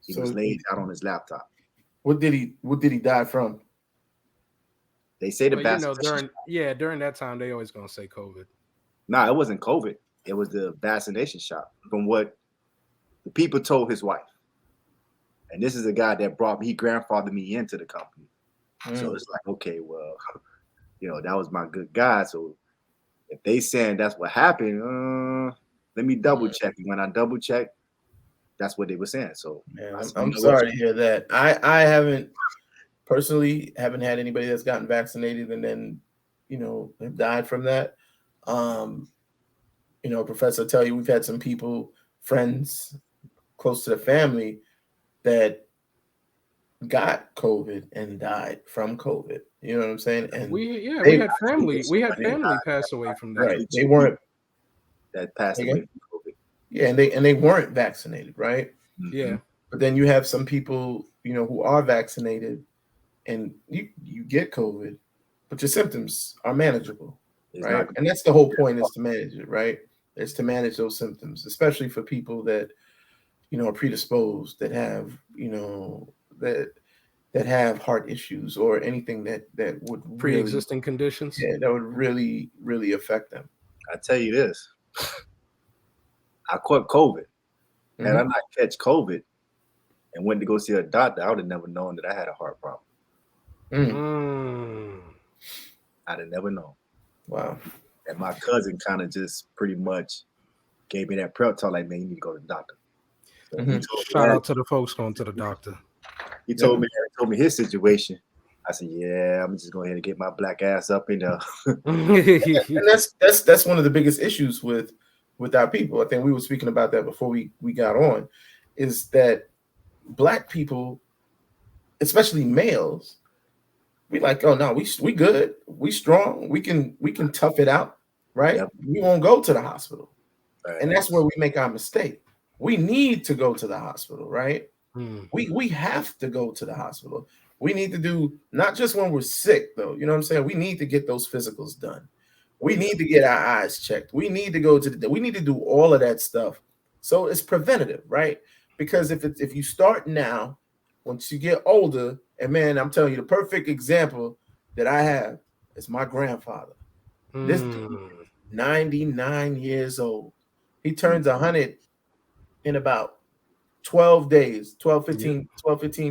He was laid out on his laptop. What did he die from? They say the vaccination. During that time, they always gonna say COVID. Nah, it wasn't COVID. It was the vaccination shot, from what the people told his wife. And this is a guy that he grandfathered me into the company. So it's like, okay, well, that was my good guy. So if they saying that's what happened, let me double check. And when I double check, that's what they were saying. So I'm sorry to hear that. I haven't personally had anybody that's gotten vaccinated and then, have died from that. Professor, I'll tell you, we've had some people, friends close to the family that got COVID and died from COVID. You know what I'm saying? And we had family pass away from that. Right. They weren't that passed away from COVID. Yeah, and they weren't vaccinated, right? Yeah. But then you have some people, who are vaccinated and you get COVID, but your symptoms are manageable. Right. And that's the whole point, is to manage it, right? Is to manage those symptoms, especially for people that, are predisposed, that have, that have heart issues or anything that would pre-existing conditions. Yeah, that would really, really affect them. I tell you this, I caught COVID. Had I not catch COVID and went to go see a doctor, I would have never known that I had a heart problem. I'd have never known. Wow. And my cousin kind of just pretty much gave me that prep talk, like, man, you need to go to the doctor. So shout out to the folks going to the doctor. He told me his situation. I said, yeah, I'm just going ahead and get my black ass up in there. And that's one of the biggest issues with our people. I think we were speaking about that before we got on, is that black people, especially males, we like, oh no, we good, we strong, we can tough it out, right? Yep. We won't go to the hospital. Right. And that's where we make our mistake. We need to go to the hospital, right? We have to go to the hospital. We need to do, not just when we're sick, though. You know what I'm saying? We need to get those physicals done. We need to get our eyes checked. We need to go to we need to do all of that stuff. So it's preventative, right? Because if you start now, once you get older, and man, I'm telling you, the perfect example that I have is my grandfather. This dude 99 years old. He turns 100 in about 12 days, 15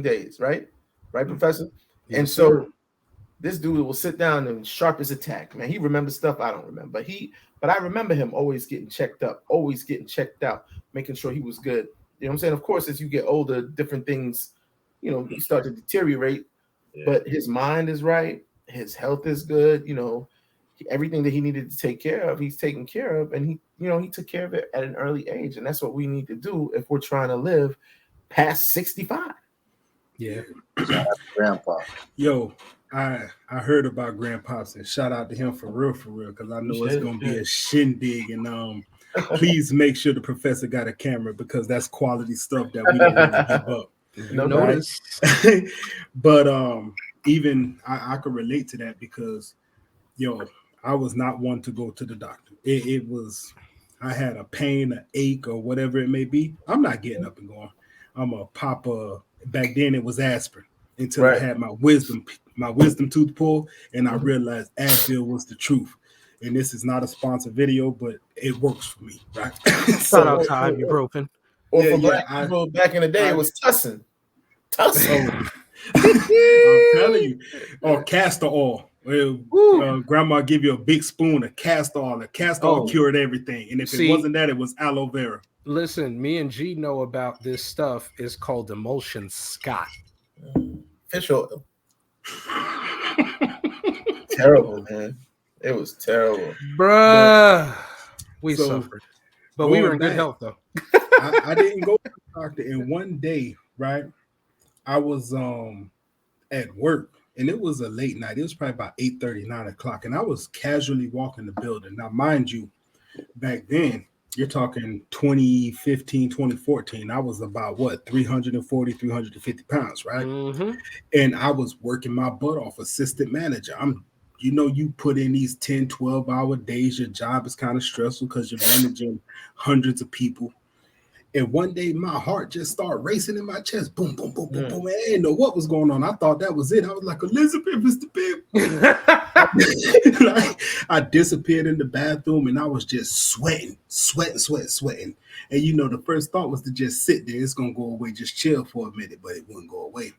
days, right? Right, Professor? Yes, and so this dude will sit down and sharp as a tack, man. He remembers stuff I don't remember. But I remember him always getting checked up, always getting checked out, making sure he was good. You know what I'm saying? Of course, as you get older, different things, you start to deteriorate. Yeah. But his mind is right. His health is good. Everything that he needed to take care of, he's taken care of. And he took care of it at an early age. And that's what we need to do if we're trying to live past 65. Yeah. Grandpa. Yo, I heard about Grandpops, and shout out to him for real, because I know it's gonna be a shindig. And please make sure the professor got a camera, because that's quality stuff that we don't want to give up. No notice. But even I could relate to that, because I was not one to go to the doctor. It was, I had a pain, an ache, or whatever it may be. I'm not getting up and going. I'm a pop back then it was aspirin, until I had my wisdom tooth pulled, and I realized Advil was the truth. And this is not a sponsored video, but it works for me, right? Shout out to ibuprofen. Or for black people back in the day, it was Tussin. I'm telling you. Or castor oil. Grandma give you a big spoon of castor oil. The castor oil cured everything. And if it wasn't that, it was aloe vera. Listen, me and G know about this stuff. It's called emulsion Scott. Fish oil. Terrible, man. It was terrible. Bruh. We suffered. But we were in good health, though. I didn't go to the doctor. And one day, right, I was at work. And it was a late night. It was probably about 8:30, 9 o'clock. And I was casually walking the building. Now, mind you, back then, you're talking 2015, 2014. I was about 340, 350 pounds, right? Mm-hmm. And I was working my butt off, assistant manager. You put in these 10, 12-hour days. Your job is kind of stressful because you're managing hundreds of people. And one day my heart just started racing in my chest. Boom, boom, boom, boom, boom. I didn't know what was going on. I thought that was it. I was like, Elizabeth, Mr. Bibb. I disappeared in the bathroom, and I was just sweating. And the first thought was to just sit there. It's going to go away. Just chill for a minute, but it wouldn't go away.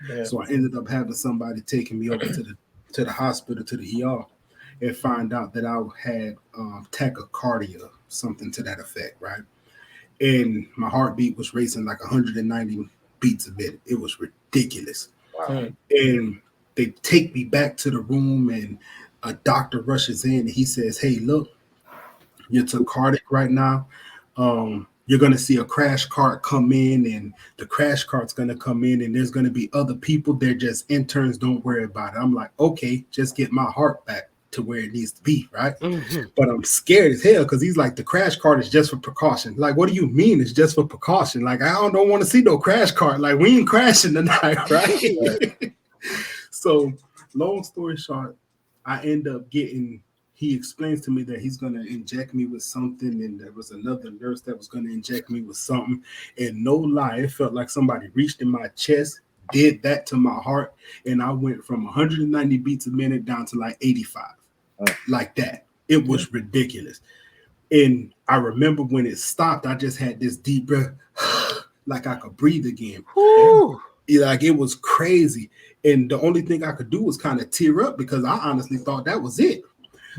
Yeah. So I ended up having somebody taking me over to the hospital, to the ER, and find out that I had tachycardia, something to that effect, right? And my heartbeat was racing like 190 beats a minute. It was ridiculous. Wow. And they take me back to the room, and a doctor rushes in, and he says, "Hey, look, you're tachycardic right now. You're going to see a crash cart come in, and the crash cart's going to come in, and there's going to be other people. They're just interns. Don't worry about it." I'm like, okay, just get my heart back to where it needs to be, right? Mm-hmm. But I'm scared as hell, because he's like, the crash cart is just for precaution. Like, what do you mean it's just for precaution? Like, I don't want to see no crash cart. Like, we ain't crashing tonight, right? So, long story short, I end up he explains to me that he's going to inject me with something, and there was another nurse that was going to inject me with something. And no lie, it felt like somebody reached in my chest, did that to my heart, and I went from 190 beats a minute down to like 85. Like that. It was ridiculous. And I remember when it stopped, I just had this deep breath, like I could breathe again. Like, it was crazy. And the only thing I could do was kind of tear up, because I honestly thought that was it.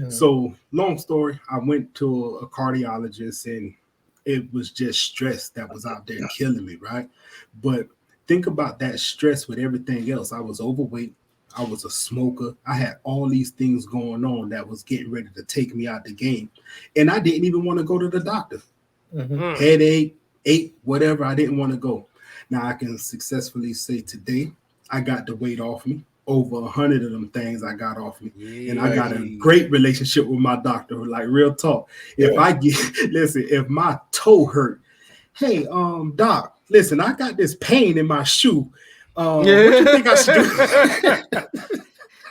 So, long story, I went to a cardiologist, and it was just stress that was out there killing me, right? But think about that stress with everything else. I was overweight. I was a smoker. I had all these things going on that was getting ready to take me out the game. And I didn't even want to go to the doctor. Mm-hmm. Headache, ache, whatever. I didn't want to go. Now, I can successfully say today, I got the weight off me. Over 100 of them things I got off me. Yeah. And I got a great relationship with my doctor. Like, real talk. If my toe hurt, hey, doc, listen, I got this pain in my shoe. What you think I should do?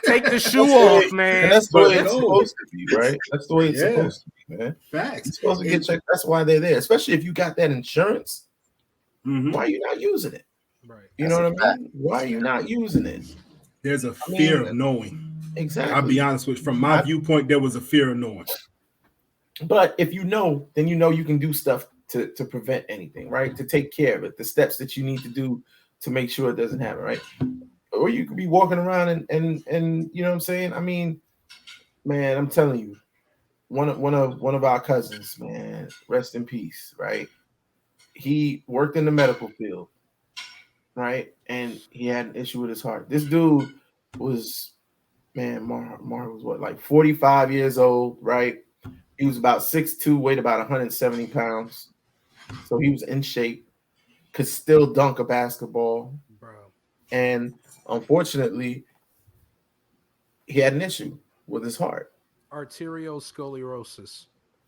Take the shoe off, man. And that's the way it's supposed to be, right? That's the way it's supposed to be, man. Facts. You're supposed to get checked. That's why they're there. Especially if you got that insurance. Mm-hmm. Why are you not using it? Right. You know what I mean? Why are you not using it? There's a fear of knowing. Exactly. I'll be honest with you. From my viewpoint, there was a fear of knowing. But if you know, then you know you can do stuff to prevent anything, right? To take care of it, the steps that you need to do to make sure it doesn't happen, right? Or you could be walking around and you know what I'm saying? I mean, man, I'm telling you, one of our cousins, man, rest in peace, right? He worked in the medical field, right? And he had an issue with his heart. This dude was, man, Mar was what, like 45 years old, right? He was about 6'2", weighed about 170 pounds. So he was in shape, could still dunk a basketball. Bro. And unfortunately, he had an issue with his heart. Arteriosclerosis.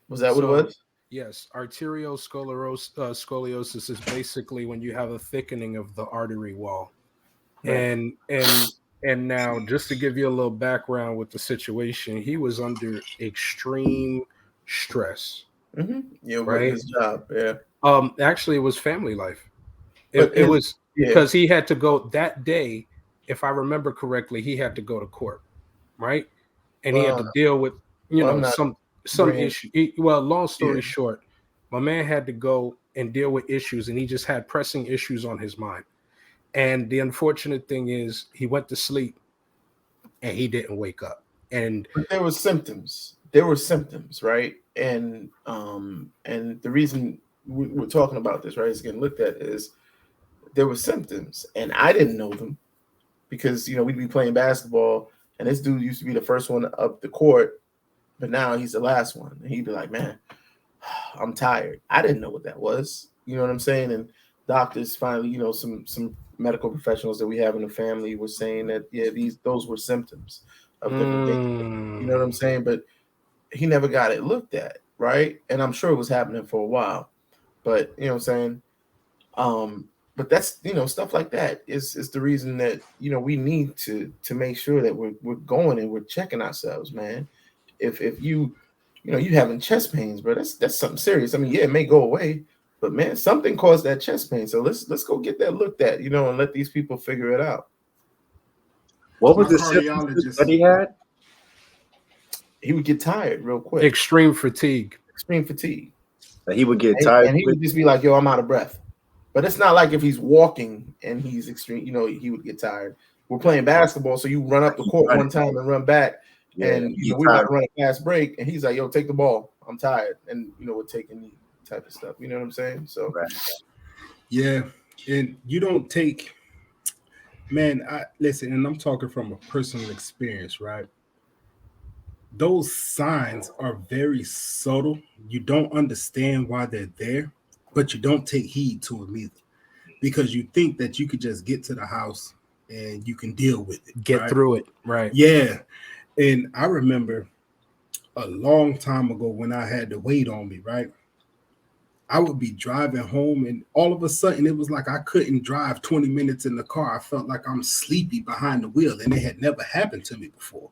Was that what it was? Yes, scoliosis is basically when you have a thickening of the artery wall. Right. And now, just to give you a little background with the situation, he was under extreme stress. Mm-hmm. Yeah, right. His job. Yeah. Actually, it was family life. It was because he had to go that day. If I remember correctly, he had to go to court, right? And he had to deal with some issue. Long story short, my man had to go and deal with issues, and he just had pressing issues on his mind. And the unfortunate thing is, he went to sleep, and he didn't wake up. And but there were symptoms. There were symptoms, right? And the reason we're talking about this, right, is getting looked at is there were symptoms, and I didn't know them because we'd be playing basketball, and this dude used to be the first one up the court, but now he's the last one, and he'd be like, "Man, I'm tired." I didn't know what that was. You know what I'm saying? And doctors finally, some medical professionals that we have in the family were saying that those were symptoms of different things. You know what I'm saying? But he never got it looked at, right? And I'm sure it was happening for a while. But you know what I'm saying? But that's stuff like that is the reason that we need to make sure that we're going and we're checking ourselves, man. If you having chest pains, bro, that's something serious. I mean, yeah, it may go away, but man, something caused that chest pain. So let's go get that looked at, and let these people figure it out. What was the cardiologist that he had? He would get tired real quick. Extreme fatigue. He would get tired, and he would just be like, "Yo, I'm out of breath." But it's not like if he's walking and he's extreme, he would get tired. We're playing basketball, so you run up the court one time and run back, and we got to run a fast break, and he's like, "Yo, take the ball. I'm tired," and we're taking the type of stuff. You know what I'm saying? So, yeah, and you don't take, man. Listen, and I'm talking from a personal experience, right? Those signs are very subtle. You don't understand why they're there, but you don't take heed to them either, because you think that you could just get to the house and you can deal with it, get through it, right? Yeah. And I remember a long time ago when I had the weight on me, right? I would be driving home, and all of a sudden it was like I couldn't drive 20 minutes in the car. I felt like I'm sleepy behind the wheel, and it had never happened to me before.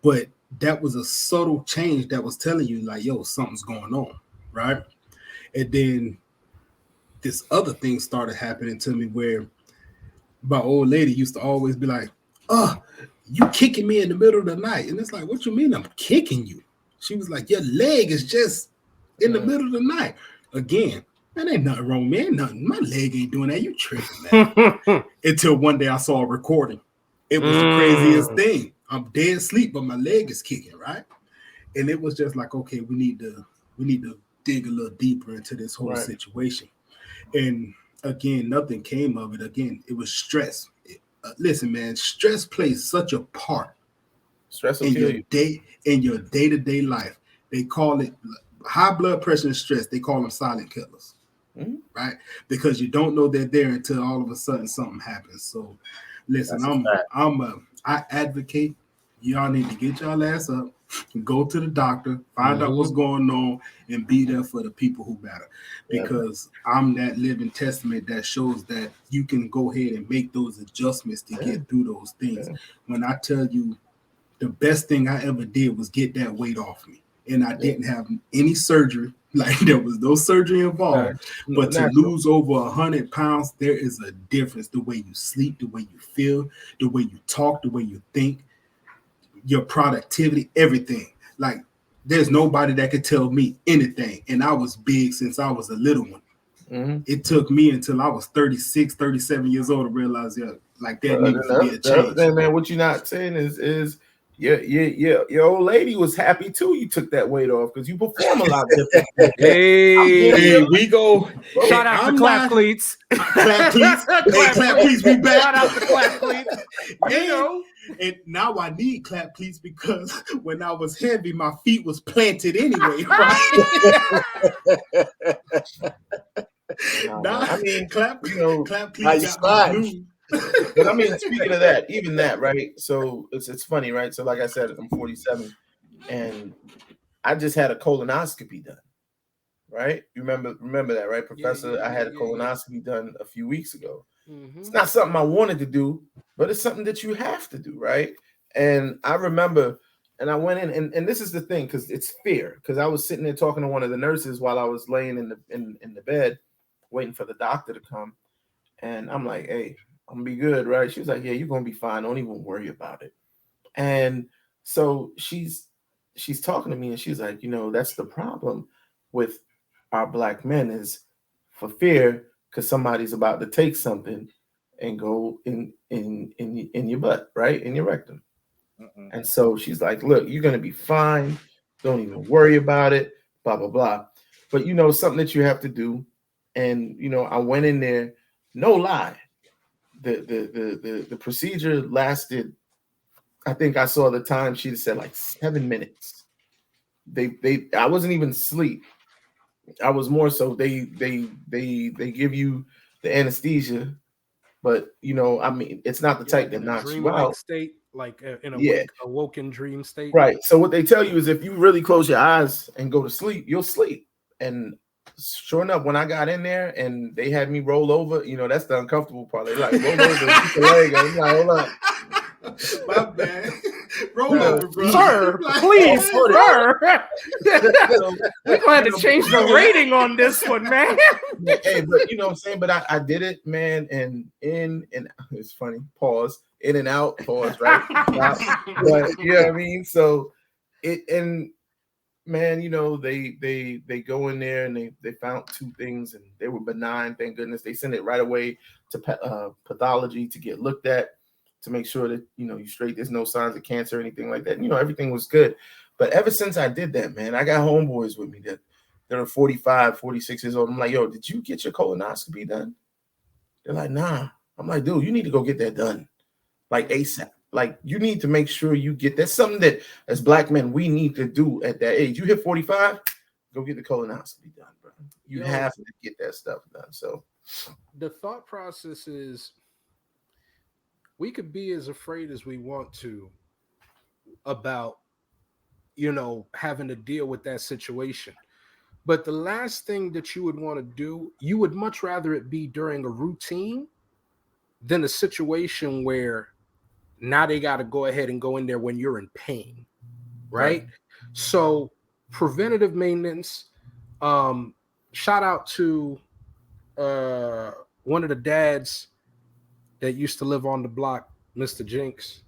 But that was a subtle change that was telling you, like, yo, something's going on, right? And then this other thing started happening to me where my old lady used to always be like, "Oh, you kicking me in the middle of the night." And it's like, "What you mean I'm kicking you?" She was like, "Your leg is just in the middle of the night." Again, man, ain't nothing wrong, man. Nothing. My leg ain't doing that. You tripping, man. Until one day I saw a recording. It was the craziest thing. I'm dead asleep, but my leg is kicking, right? And it was just like, okay, we need to dig a little deeper into this whole situation. And again, nothing came of it. Again, it was stress. Listen, man, stress plays such a part in your day-to-day life. They call it high blood pressure and stress. They call them silent killers, right? Because you don't know they're there until all of a sudden something happens. So, listen, I advocate y'all need to get y'all ass up, go to the doctor, find out what's going on, and be there for the people who matter. Because I'm that living testament that shows that you can go ahead and make those adjustments to get through those things. When I tell you the best thing I ever did was get that weight off me, and I didn't have any surgery. Like, there was no surgery involved, but to lose over 100 pounds, there is a difference. The way you sleep, the way you feel, the way you talk, the way you think, your productivity, everything. Like, there's nobody that could tell me anything. And I was big since I was a little one. Mm-hmm. It took me until I was 36, 37 years old to realize like that needed to be a change. Man, what you're not saying is your old lady was happy too. You took that weight off because you perform a lot different. Hey, we go. Shout out to Clap Cleats. Clap Cleats. Hey, Clap Cleats, we back. Shout out to Clap Cleats. And now I need Clap Cleats because when I was heavy, my feet was planted anyway. Right? I mean, Clap Cleats got new. But I mean, speaking of that, even that, right? So it's funny, right? So like I said, I'm 47, and I just had a colonoscopy done, right? You remember that, right, Professor? Yeah, I had a colonoscopy done a few weeks ago. Mm-hmm. It's not something I wanted to do, but it's something that you have to do, right? And I remember, and I went in, and this is the thing, because it's fear. Because I was sitting there talking to one of the nurses while I was laying in the bed, waiting for the doctor to come, and I'm like, hey, I'm gonna be good, right? She was like, yeah, you're gonna be fine. Don't even worry about it. And so she's talking to me, and she's like, that's the problem with our Black men is for fear, because somebody's about to take something and go in your butt, right? In your rectum. Mm-mm. And so she's like, look, you're gonna be fine. Don't even worry about it, blah, blah, blah. But something that you have to do. And I went in there, no lie. The procedure lasted, I think I saw the time she said like 7 minutes. I wasn't even asleep. I was more so they give you the anesthesia, but I mean it's not the type that knocks you out. State, like in a awoken dream state. Right. So what they tell you is if you really close your eyes and go to sleep, you'll sleep. And sure enough, when I got in there and they had me roll over, that's the uncomfortable part. They like roll over and keep the leg. I'm like, hold on. My bad. Roll over, bro. Sir, please, sir. We're going to change the rating on this one, man. Hey, but you know what I'm saying? But I did it, man, and it's funny. Pause. In and out. Pause. Right. But you know what I mean? So man, they go in there and they found 2 things and they were benign. Thank goodness. They sent it right away to pathology to get looked at to make sure that, you straight, there's no signs of cancer or anything like that. Everything was good. But ever since I did that, man, I got homeboys with me that are 45, 46 years old. I'm like, yo, did you get your colonoscopy done? They're like, nah. I'm like, dude, you need to go get that done. Like ASAP. Like, you need to make sure you get that's something that as Black men we need to do at that age. You hit 45, go get the colonoscopy done, bro. You have to get that stuff done. So the thought process is we could be as afraid as we want to about having to deal with that situation. But the last thing that you would want to do, you would much rather it be during a routine than a situation where now they got to go ahead and go in there when you're in pain, right? So preventative maintenance, shout out to one of the dads that used to live on the block, Mr. Jinx.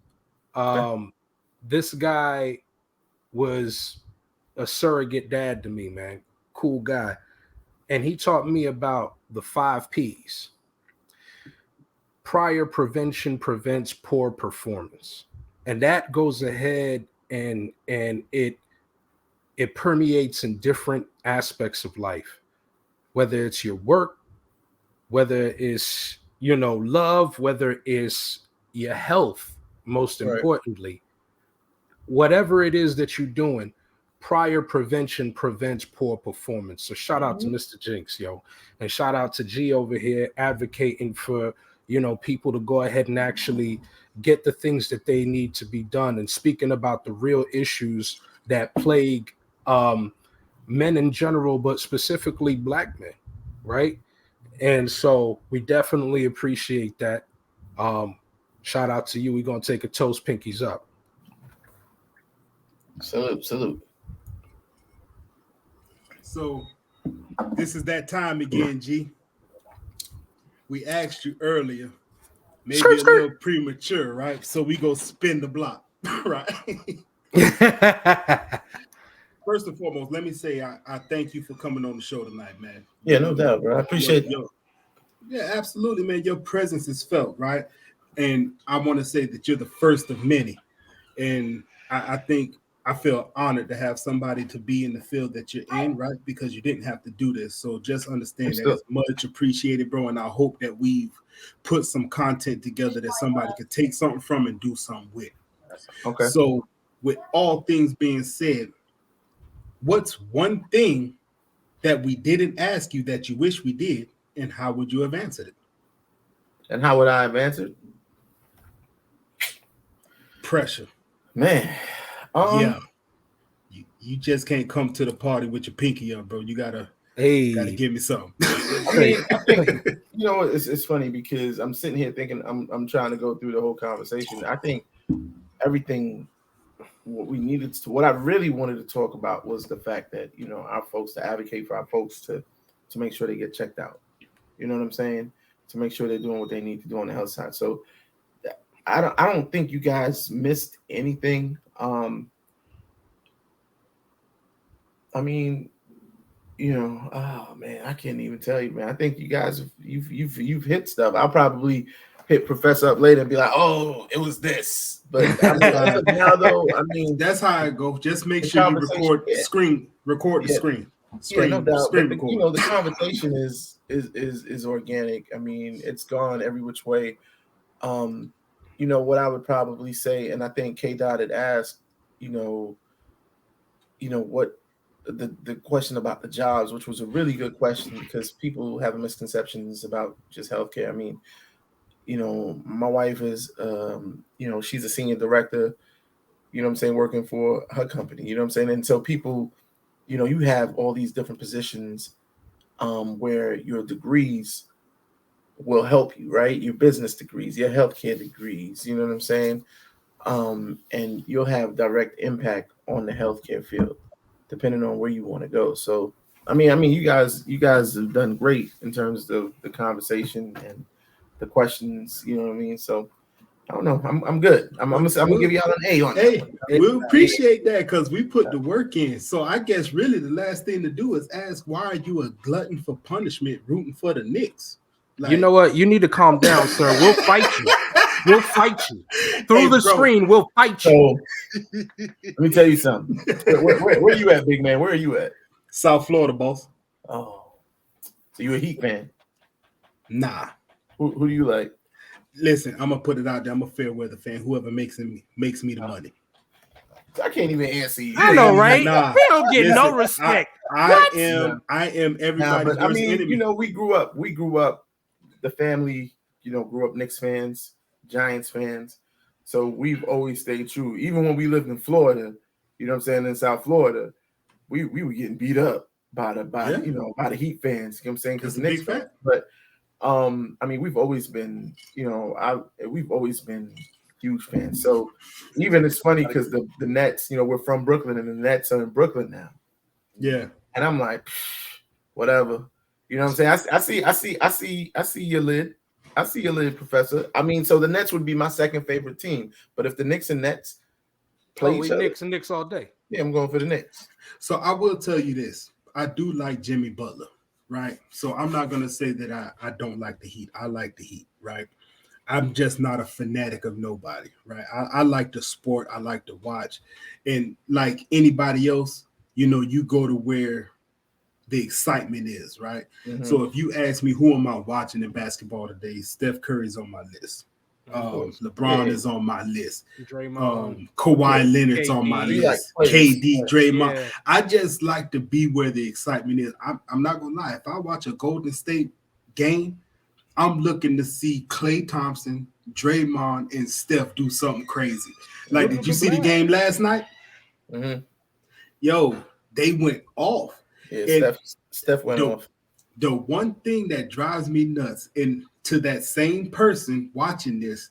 This guy was a surrogate dad to me, man. Cool guy. And he taught me about the 5 Ps. Prior prevention prevents poor performance. And that goes ahead and it permeates in different aspects of life, whether it's your work, whether it's, love, whether it's your health, most importantly, whatever it is that you're doing, prior prevention prevents poor performance. So shout out to Mr. Jinx, yo. And shout out to G over here advocating for, people to go ahead and actually get the things that they need to be done. And speaking about the real issues that plague men in general, but specifically Black men, right? And so we definitely appreciate that. Shout out to you. We're going to take a toast, pinkies up. Salute. So this is that time again, G. We asked you earlier, maybe a little premature, right? So we go spin the block, right? first and foremost, let me say I thank you for coming on the show tonight, man. Yeah, no doubt, bro. I appreciate it. Yeah, absolutely, man. Your presence is felt, right? And I want to say that you're the first of many. And I think I feel honored to have somebody to be in the field that you're in, right? Because you didn't have to do this. So just understand that it's much appreciated, bro. And I hope that we've put some content together that somebody could take something from and do something with. Okay. So with all things being said, what's one thing that we didn't ask you that you wish we did, and how would you have answered it? And how would I have answered? Pressure. Man. Yeah. You just can't come to the party with your pinky up, bro. You gotta give me something. I think you know it's funny because I'm sitting here thinking I'm trying to go through the whole conversation. I think everything what I really wanted to talk about was the fact that, you know, our folks, to advocate for our folks to make sure they get checked out. You know what I'm saying? To make sure they're doing what they need to do on the health side. So I don't think you guys missed anything. I mean, you know, oh man, I can't even tell you, man. I think you guys you've hit stuff. I'll probably hit Professor up later and be like, oh, it was this. But I mean, now though, I mean, that's how I go. Just make sure you record the screen. Yeah, no doubt. But you know, the conversation is organic. I mean, it's gone every which way. You know what I would probably say, and I think K Dot had asked, you know what the question about the jobs, which was a really good question because people have misconceptions about just healthcare. I mean, you know, my wife is, you know, she's a senior director, you know what I'm saying, working for her company, you know what I'm saying? And so people, you know, you have all these different positions where your degrees will help you, right? Your business degrees, your healthcare degrees, you know what I'm saying? And you'll have direct impact on the healthcare field, depending on where you want to go. So, I mean, you guys have done great in terms of the conversation and the questions, you know what I mean? So I don't know. I'm good. I'm gonna give y'all an A on that. We'll appreciate that because we put the work in. So I guess really the last thing to do is ask, why are you a glutton for punishment rooting for the Knicks? Like, you know what? You need to calm down, sir. We'll fight you. We'll fight you. Through the screen, we'll fight you. So, let me tell you something. Where are you at, big man? Where are you at? South Florida, boss. Oh. So you a Heat fan? Nah. Who do you like? Listen, I'm gonna put it out there. I'm a fair weather fan. Whoever makes me the money. I can't even answer you. I know, right? Nah, we don't get no respect. I am everybody's worst enemy. You know, we grew up. The family, you know, grew up Knicks fans, Giants fans. So we've always stayed true. Even when we lived in Florida, you know what I'm saying, in South Florida, we were getting beat up by the Heat fans. You know what I'm saying? Because Knicks fans. But I mean, we've always been, you know, we've always been huge fans. So even it's funny because the Nets, you know, we're from Brooklyn and the Nets are in Brooklyn now. Yeah. And I'm like, whatever. You know what I'm saying? I see your lid. I see your lid, Professor. I mean, so the Nets would be my second favorite team. But if the Knicks and Nets play each other, Knicks and Knicks all day. Yeah, I'm going for the Knicks. So I will tell you this. I do like Jimmy Butler, right? So I'm not going to say that I don't like the Heat. I like the Heat, right? I'm just not a fanatic of nobody, right? I like the sport. I like to watch. And like anybody else, you know, you go to where the excitement is, right? Mm-hmm. So if you ask me who am I watching in basketball today, Steph Curry's on my list. LeBron is on my list. Draymond, Kawhi Leonard's on my list. KD, Draymond. Yeah. I just like to be where the excitement is. I'm not gonna lie. If I watch a Golden State game, I'm looking to see Klay Thompson, Draymond, and Steph do something crazy. Like, did you see the game last night? Mm-hmm. Yo, they went off. Yeah, Steph went off. The one thing that drives me nuts, and to that same person watching this,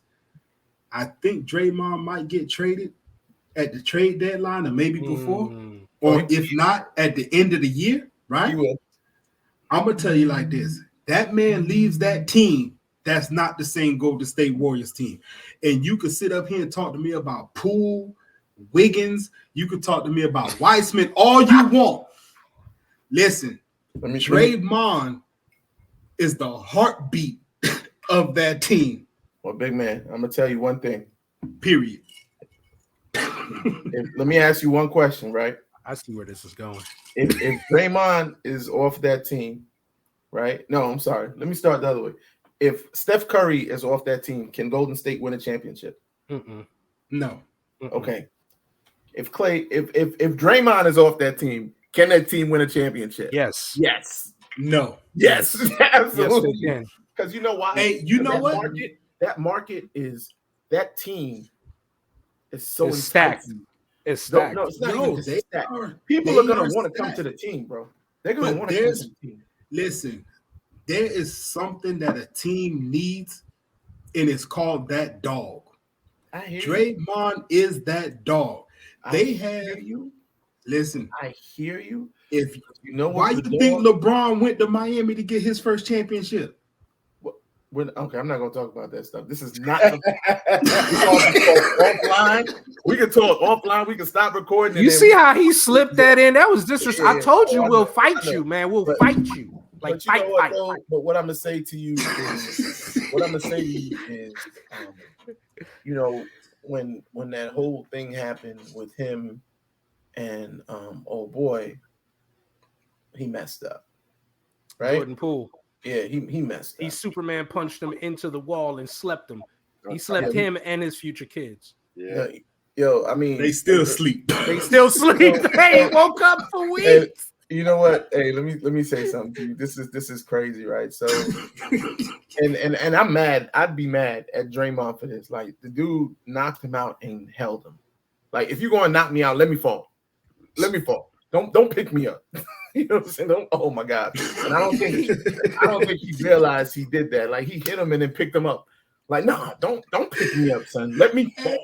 I think Draymond might get traded at the trade deadline or maybe before, or if not at the end of the year, right? I'm going to tell you like this. That man leaves that team. That's not the same Golden State Warriors team. And you could sit up here and talk to me about Poole, Wiggins. You could talk to me about Weissman all you want. Listen, Draymond is the heartbeat of that team. Well, big man, I'm gonna tell you one thing. Period. Let me ask you one question, right? I see where this is going. If Draymond is off that team, right? No, I'm sorry. Let me start the other way. If Steph Curry is off that team, can Golden State win a championship? No. Okay. If Draymond is off that team, can that team win a championship? Yes. Yes. No. Yes. Absolutely. Yes, because you know why? Hey, you know what? That team is so stacked. It's stacked. No, it's not even just stacked. People are gonna want to come to the team, bro. They're gonna want to come to the team. Listen, there is something that a team needs, and it's called that dog. I hear Draymond is that dog. They have you. Listen, I hear you. If you know why you think LeBron went to Miami to get his first championship? Okay, I'm not gonna talk about that stuff. This is not offline. We can talk offline. We can stop recording. You see how he slipped that in? That was disrespectful. I told you we'll fight you, man. We'll fight you. Like fight. But what I'm gonna say to you is, you know, when that whole thing happened with him and oh boy, he messed up. Right? Jordan Poole. Yeah, he messed up. He Superman punched him into the wall and slept him. He slept him and his future kids. Yeah. Yo, I mean, they still sleep. They still sleep. They ain't woke up for weeks. Hey, you know what? Hey, let me say something to you. This is crazy, right? So, and I'm mad. I'd be mad at Draymond for this. Like the dude knocked him out and held him. Like if you're going to knock me out, let me fall. Let me fall. Don't pick me up. You know what I'm saying? Oh my God. And I don't think he realized he did that. Like he hit him and then picked him up. Like, no, don't pick me up, son. Let me fall.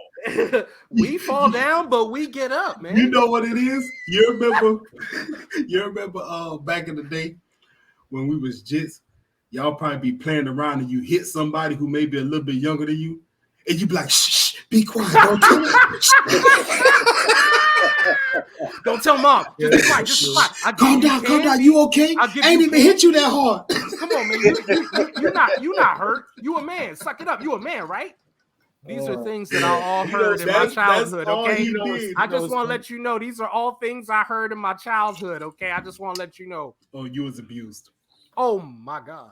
We fall down, but we get up, man. You know what it is? You remember back in the day when we was jits, y'all probably be playing around and you hit somebody who may be a little bit younger than you, and you be like, shh, be quiet, don't tell me. Don't tell mom. Just be quiet. Just be quiet. Calm down. You okay? I ain't even hit you that hard. Come on, man. You're not hurt. You a man. Suck it up. You a man, right? These are things that I all heard in my childhood. Okay, I just want to let you know these are all things I heard in my childhood. Okay, I just want to let you know. Oh, you was abused. Oh my God.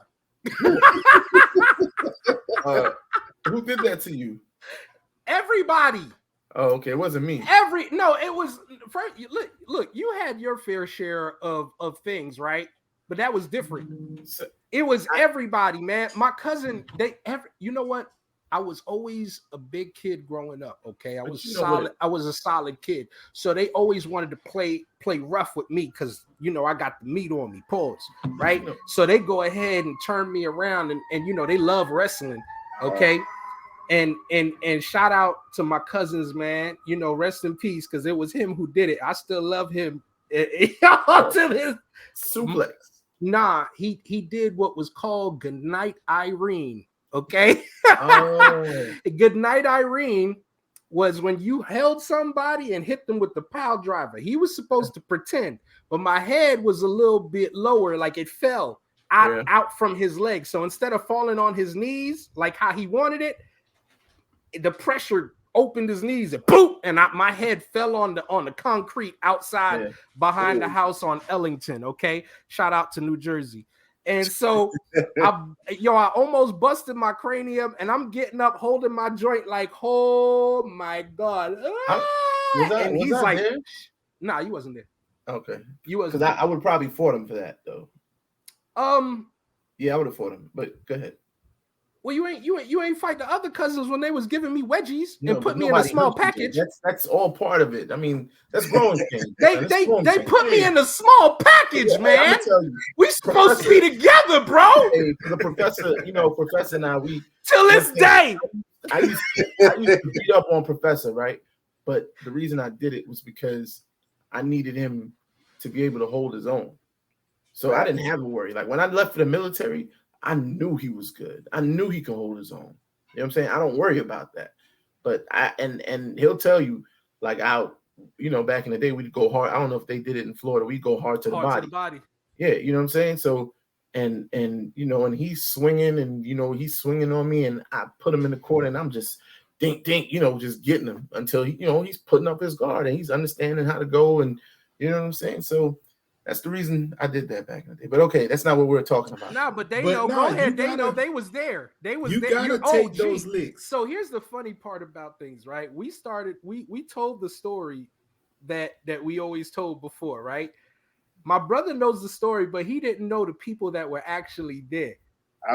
Who did that to you? Everybody. Oh, okay. It wasn't me. It was Frank. Look, you had your fair share of things, right? But that was different. It was everybody, man. My cousin, you know what? I was always a big kid growing up. Okay, I was solid. I was a solid kid, so they always wanted to play rough with me because I got the meat on me. Pause. Right. So they go ahead and turn me around, and they love wrestling. Okay. And shout out to my cousins, man. Rest in peace, because it was him who did it. I still love him. To this suplex. Nah, he did what was called Goodnight Irene. Okay. Oh. Goodnight Irene was when you held somebody and hit them with the pile driver. He was supposed to pretend, but my head was a little bit lower, like it fell out from his legs. So instead of falling on his knees like how he wanted it, the pressure opened his knees and boom, and my head fell on the concrete outside behind the house on Ellington. Okay, shout out to New Jersey. And so I almost busted my cranium, and I'm getting up holding my joint like, oh my God. And he's like, there? Nah, you wasn't there. Okay, you wasn't. Because I would probably fought him for that though. Yeah, I would have fought him, but go ahead. Well, you ain't fight the other cousins when they was giving me wedgies and put me in a small package. That's all part of it. I mean, that's growing pains. They put me in a small package, man. We supposed to be together, bro. Hey, the professor, Professor and I, till this day. I used to beat up on Professor, right? But the reason I did it was because I needed him to be able to hold his own. So I didn't have to worry. Like when I left for the military, I knew he was good. I knew he could hold his own. You know what I'm saying? I don't worry about that. But and he'll tell you, like out, back in the day, we'd go hard. I don't know if they did it in Florida. We'd go hard to the body. Yeah, you know what I'm saying? So, and and he's swinging, and he's swinging on me, and I put him in the corner, and I'm just dink, just getting him until he's putting up his guard, and he's understanding how to go, and you know what I'm saying? So that's the reason I did that back in the day. But okay, that's not what we're talking about. No, but know. Go ahead. They know they was there. They was there. You gotta take those licks. So here's the funny part about things, right? We told the story that we always told before, right? My brother knows the story, but he didn't know the people that were actually there.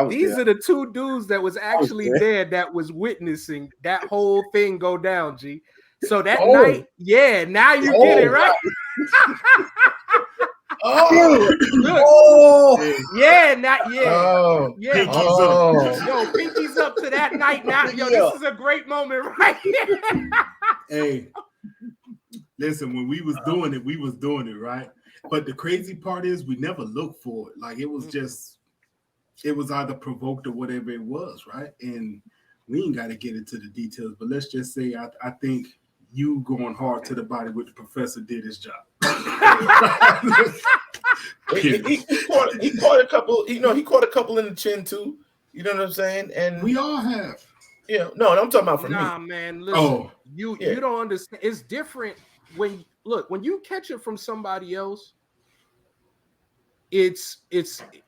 These are the two dudes that was actually there that was witnessing that whole thing go down, G. So that night, now you get it, right? Pinkies up to that night now. This is a great moment right here. Hey, listen, when we was doing it, right? But the crazy part is we never looked for it. Like it was either provoked or whatever it was, right? And we ain't got to get into the details, but let's just say I think you going hard to the body with the professor did his job. he caught a couple, he caught a couple in the chin too. You know what I'm saying? And we all have. Yeah, no, I'm talking about for me. Nah, man, listen, you don't understand. It's different when you catch it from somebody else. It's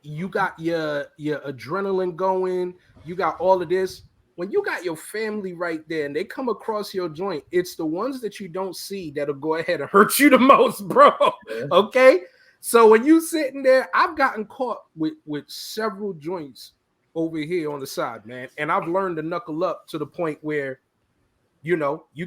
you got your adrenaline going, you got all of this. When you got your family right there and they come across your joint, it's the ones that you don't see that'll go ahead and hurt you the most, bro. Yeah. Okay? So when you sitting there, I've gotten caught with several joints over here on the side, man. And I've learned to knuckle up to the point where, you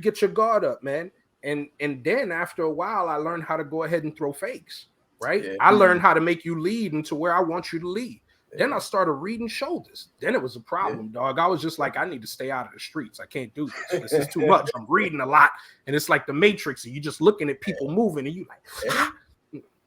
get your guard up, man. And then after a while, I learned how to go ahead and throw fakes, right? Yeah. I learned how to make you lead into where I want you to lead. Then I started reading shoulders. Then it was a problem, dog. I was just like, I need to stay out of the streets. I can't do this. This is too much. I'm reading a lot. And it's like the Matrix. And you're just looking at people moving. And you like,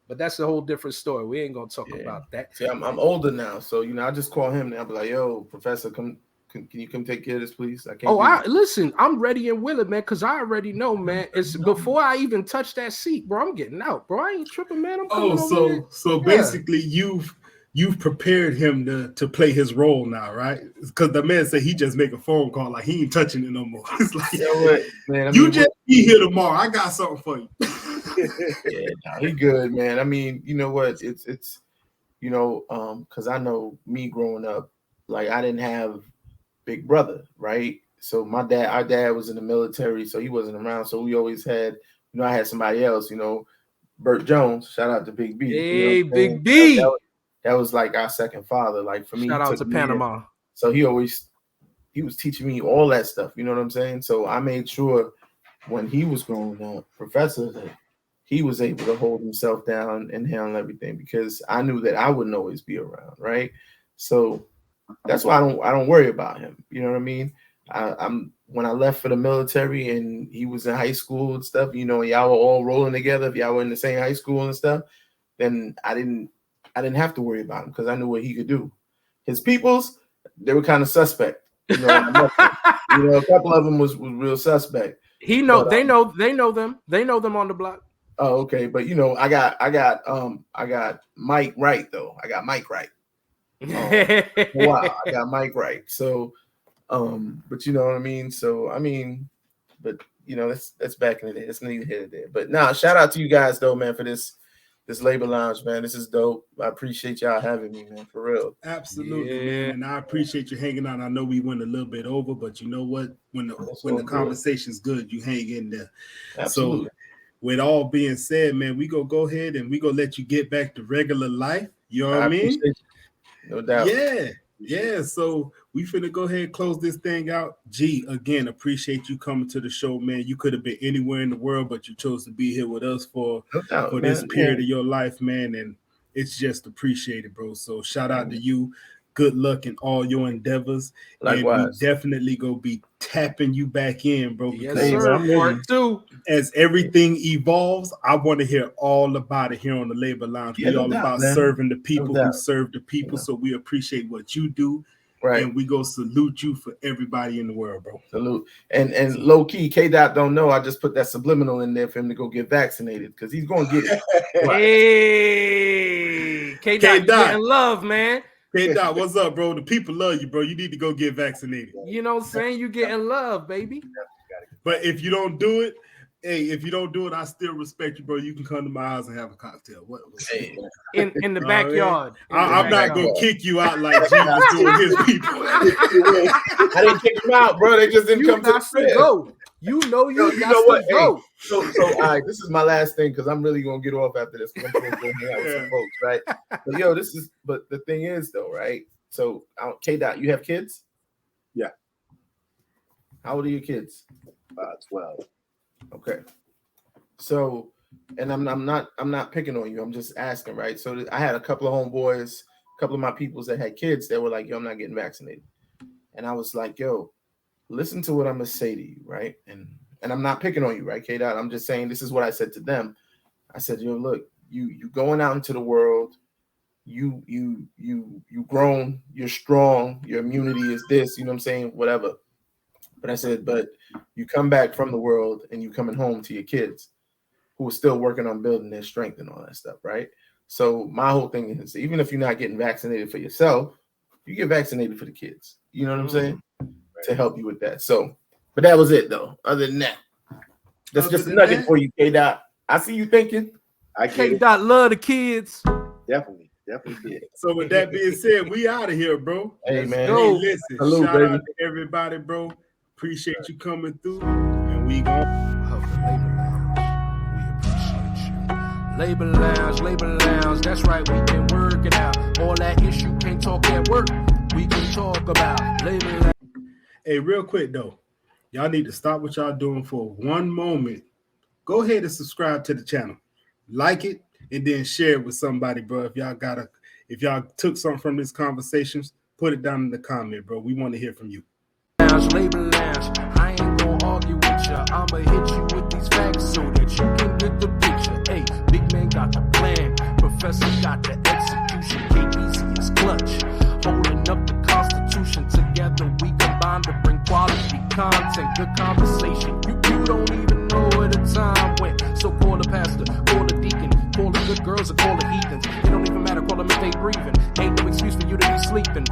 but that's a whole different story. We ain't going to talk about that. See, I'm older now. So, I just call him and I'll be like, yo, professor, can you come take care of this, please? I can't. Listen, I'm ready and willing, man, because I already know, man. It's before I even touch that seat, bro. I'm getting out, bro. I ain't tripping, man. I'm coming over here. So basically you've prepared him to play his role now, right? Because the man said he just make a phone call, like he ain't touching it no more. It's like, man, just be here tomorrow. I got something for you. He good, man. I mean, you know what? It's because I know me growing up, like I didn't have big brother, right? So our dad was in the military, so he wasn't around. So we always had, I had somebody else, Bert Jones. Shout out to Big B. Hey, Big B. That was like our second father. Like for me, shout out to Panama. So he was teaching me all that stuff. You know what I'm saying? So I made sure when he was growing up, professor, that he was able to hold himself down and handle everything because I knew that I wouldn't always be around, right? So that's why I don't worry about him. You know what I mean? I'm when I left for the military and he was in high school and stuff, y'all were all rolling together. If y'all were in the same high school and stuff, then I didn't have to worry about him because I knew what he could do. His peoples, they were kind of suspect. A couple of them was real suspect. They know them. They know them on the block. Oh, okay. But I got Mike Wright though. I got Mike Wright. Wow, I got Mike Wright. So, but you know what I mean. So I mean, but that's back in the day. It's neither here nor there. But nah, shout out to you guys though, man, for this Labor Lounge, man. This is dope. I appreciate y'all having me, man, for real. Absolutely, man. And I appreciate you hanging out. I know we went a little bit over, but you know what? When the conversation's good, you hang in there. Absolutely. So with all being said, man, we go ahead and we go let you get back to regular life. You know what I mean? No doubt. Yeah. So we finna go ahead and close this thing out. G, again, appreciate you coming to the show, man. You could have been anywhere in the world, but you chose to be here with us for this period of your life, man. And it's just appreciated, bro. So shout out to you. Good luck in all your endeavors. Likewise. And we definitely go be tapping you back in, bro. Yes, sir. Part 2. As everything evolves, I want to hear all about it here on the Labor Lounge. We're all about serving the people who serve the people. So we appreciate what you do. Right. And we go salute you for everybody in the world, bro. Salute. And low key, K-Dot don't know. I just put that subliminal in there for him to go get vaccinated because he's gonna get it. Hey, K-Dot, you getting love, man. K-Dot, what's up, bro? The people love you, bro. You need to go get vaccinated. You know what I'm saying? You getting love, baby. But if you don't do it, I still respect you, bro. You can come to my house and have a cocktail. What? In the backyard. I'm not gonna kick you out like Jesus doing his people. I didn't kick him out, bro. They just didn't come to the crib. Go. You know what? Go. So all right, this is my last thing because I'm really gonna get off after this. I'm gonna go hang out with some folks, right? But the thing is though, right? So K-Dot, you have kids? Yeah. How old are your kids? 12. Okay. So, and I'm not picking on you. I'm just asking, right? So I had a couple of homeboys, a couple of my peoples that had kids that were like, yo, I'm not getting vaccinated. And I was like, yo, listen to what I'm gonna say to you, right? And I'm not picking on you, right, K-Dot? I'm just saying this is what I said to them. I said, yo, look, you going out into the world, you grown, you're strong, your immunity is this, you know what I'm saying? Whatever. But I said, but you come back from the world and you coming home to your kids who are still working on building their strength and all that stuff, right? So my whole thing is, even if you're not getting vaccinated for yourself, you get vaccinated for the kids. You know what I'm saying? Right. To help you with that. So, but that was it though. Other than that, that's just a nugget for you, K-Dot. I see you thinking. K-Dot love the kids. Definitely did. So with that being said, we out of here, bro. Hey, man. Hey, listen, Salute, shout out to everybody, bro. Appreciate you coming through, and we go. Labor Lounge, that's right, we been working out. All that issue can't talk at work, we can talk about Labor Lounge. Hey, real quick though, y'all need to stop what y'all doing for one moment. Go ahead and subscribe to the channel, like it, and then share it with somebody, bro. If y'all took something from this conversation, put it down in the comment, bro. We want to hear from you. Labor Lounge, I ain't gonna argue with ya. I'ma hit you with these facts so that you can get the picture. Hey, big man got the plan, professor got the execution. KBC is clutch, holding up the Constitution. Together we combine to bring quality content, good conversation. You don't even know where the time went. So call the pastor, call the deacon, call the good girls, or call the heathens. It don't even matter, call them if they breathing. Ain't no excuse for you to be sleeping.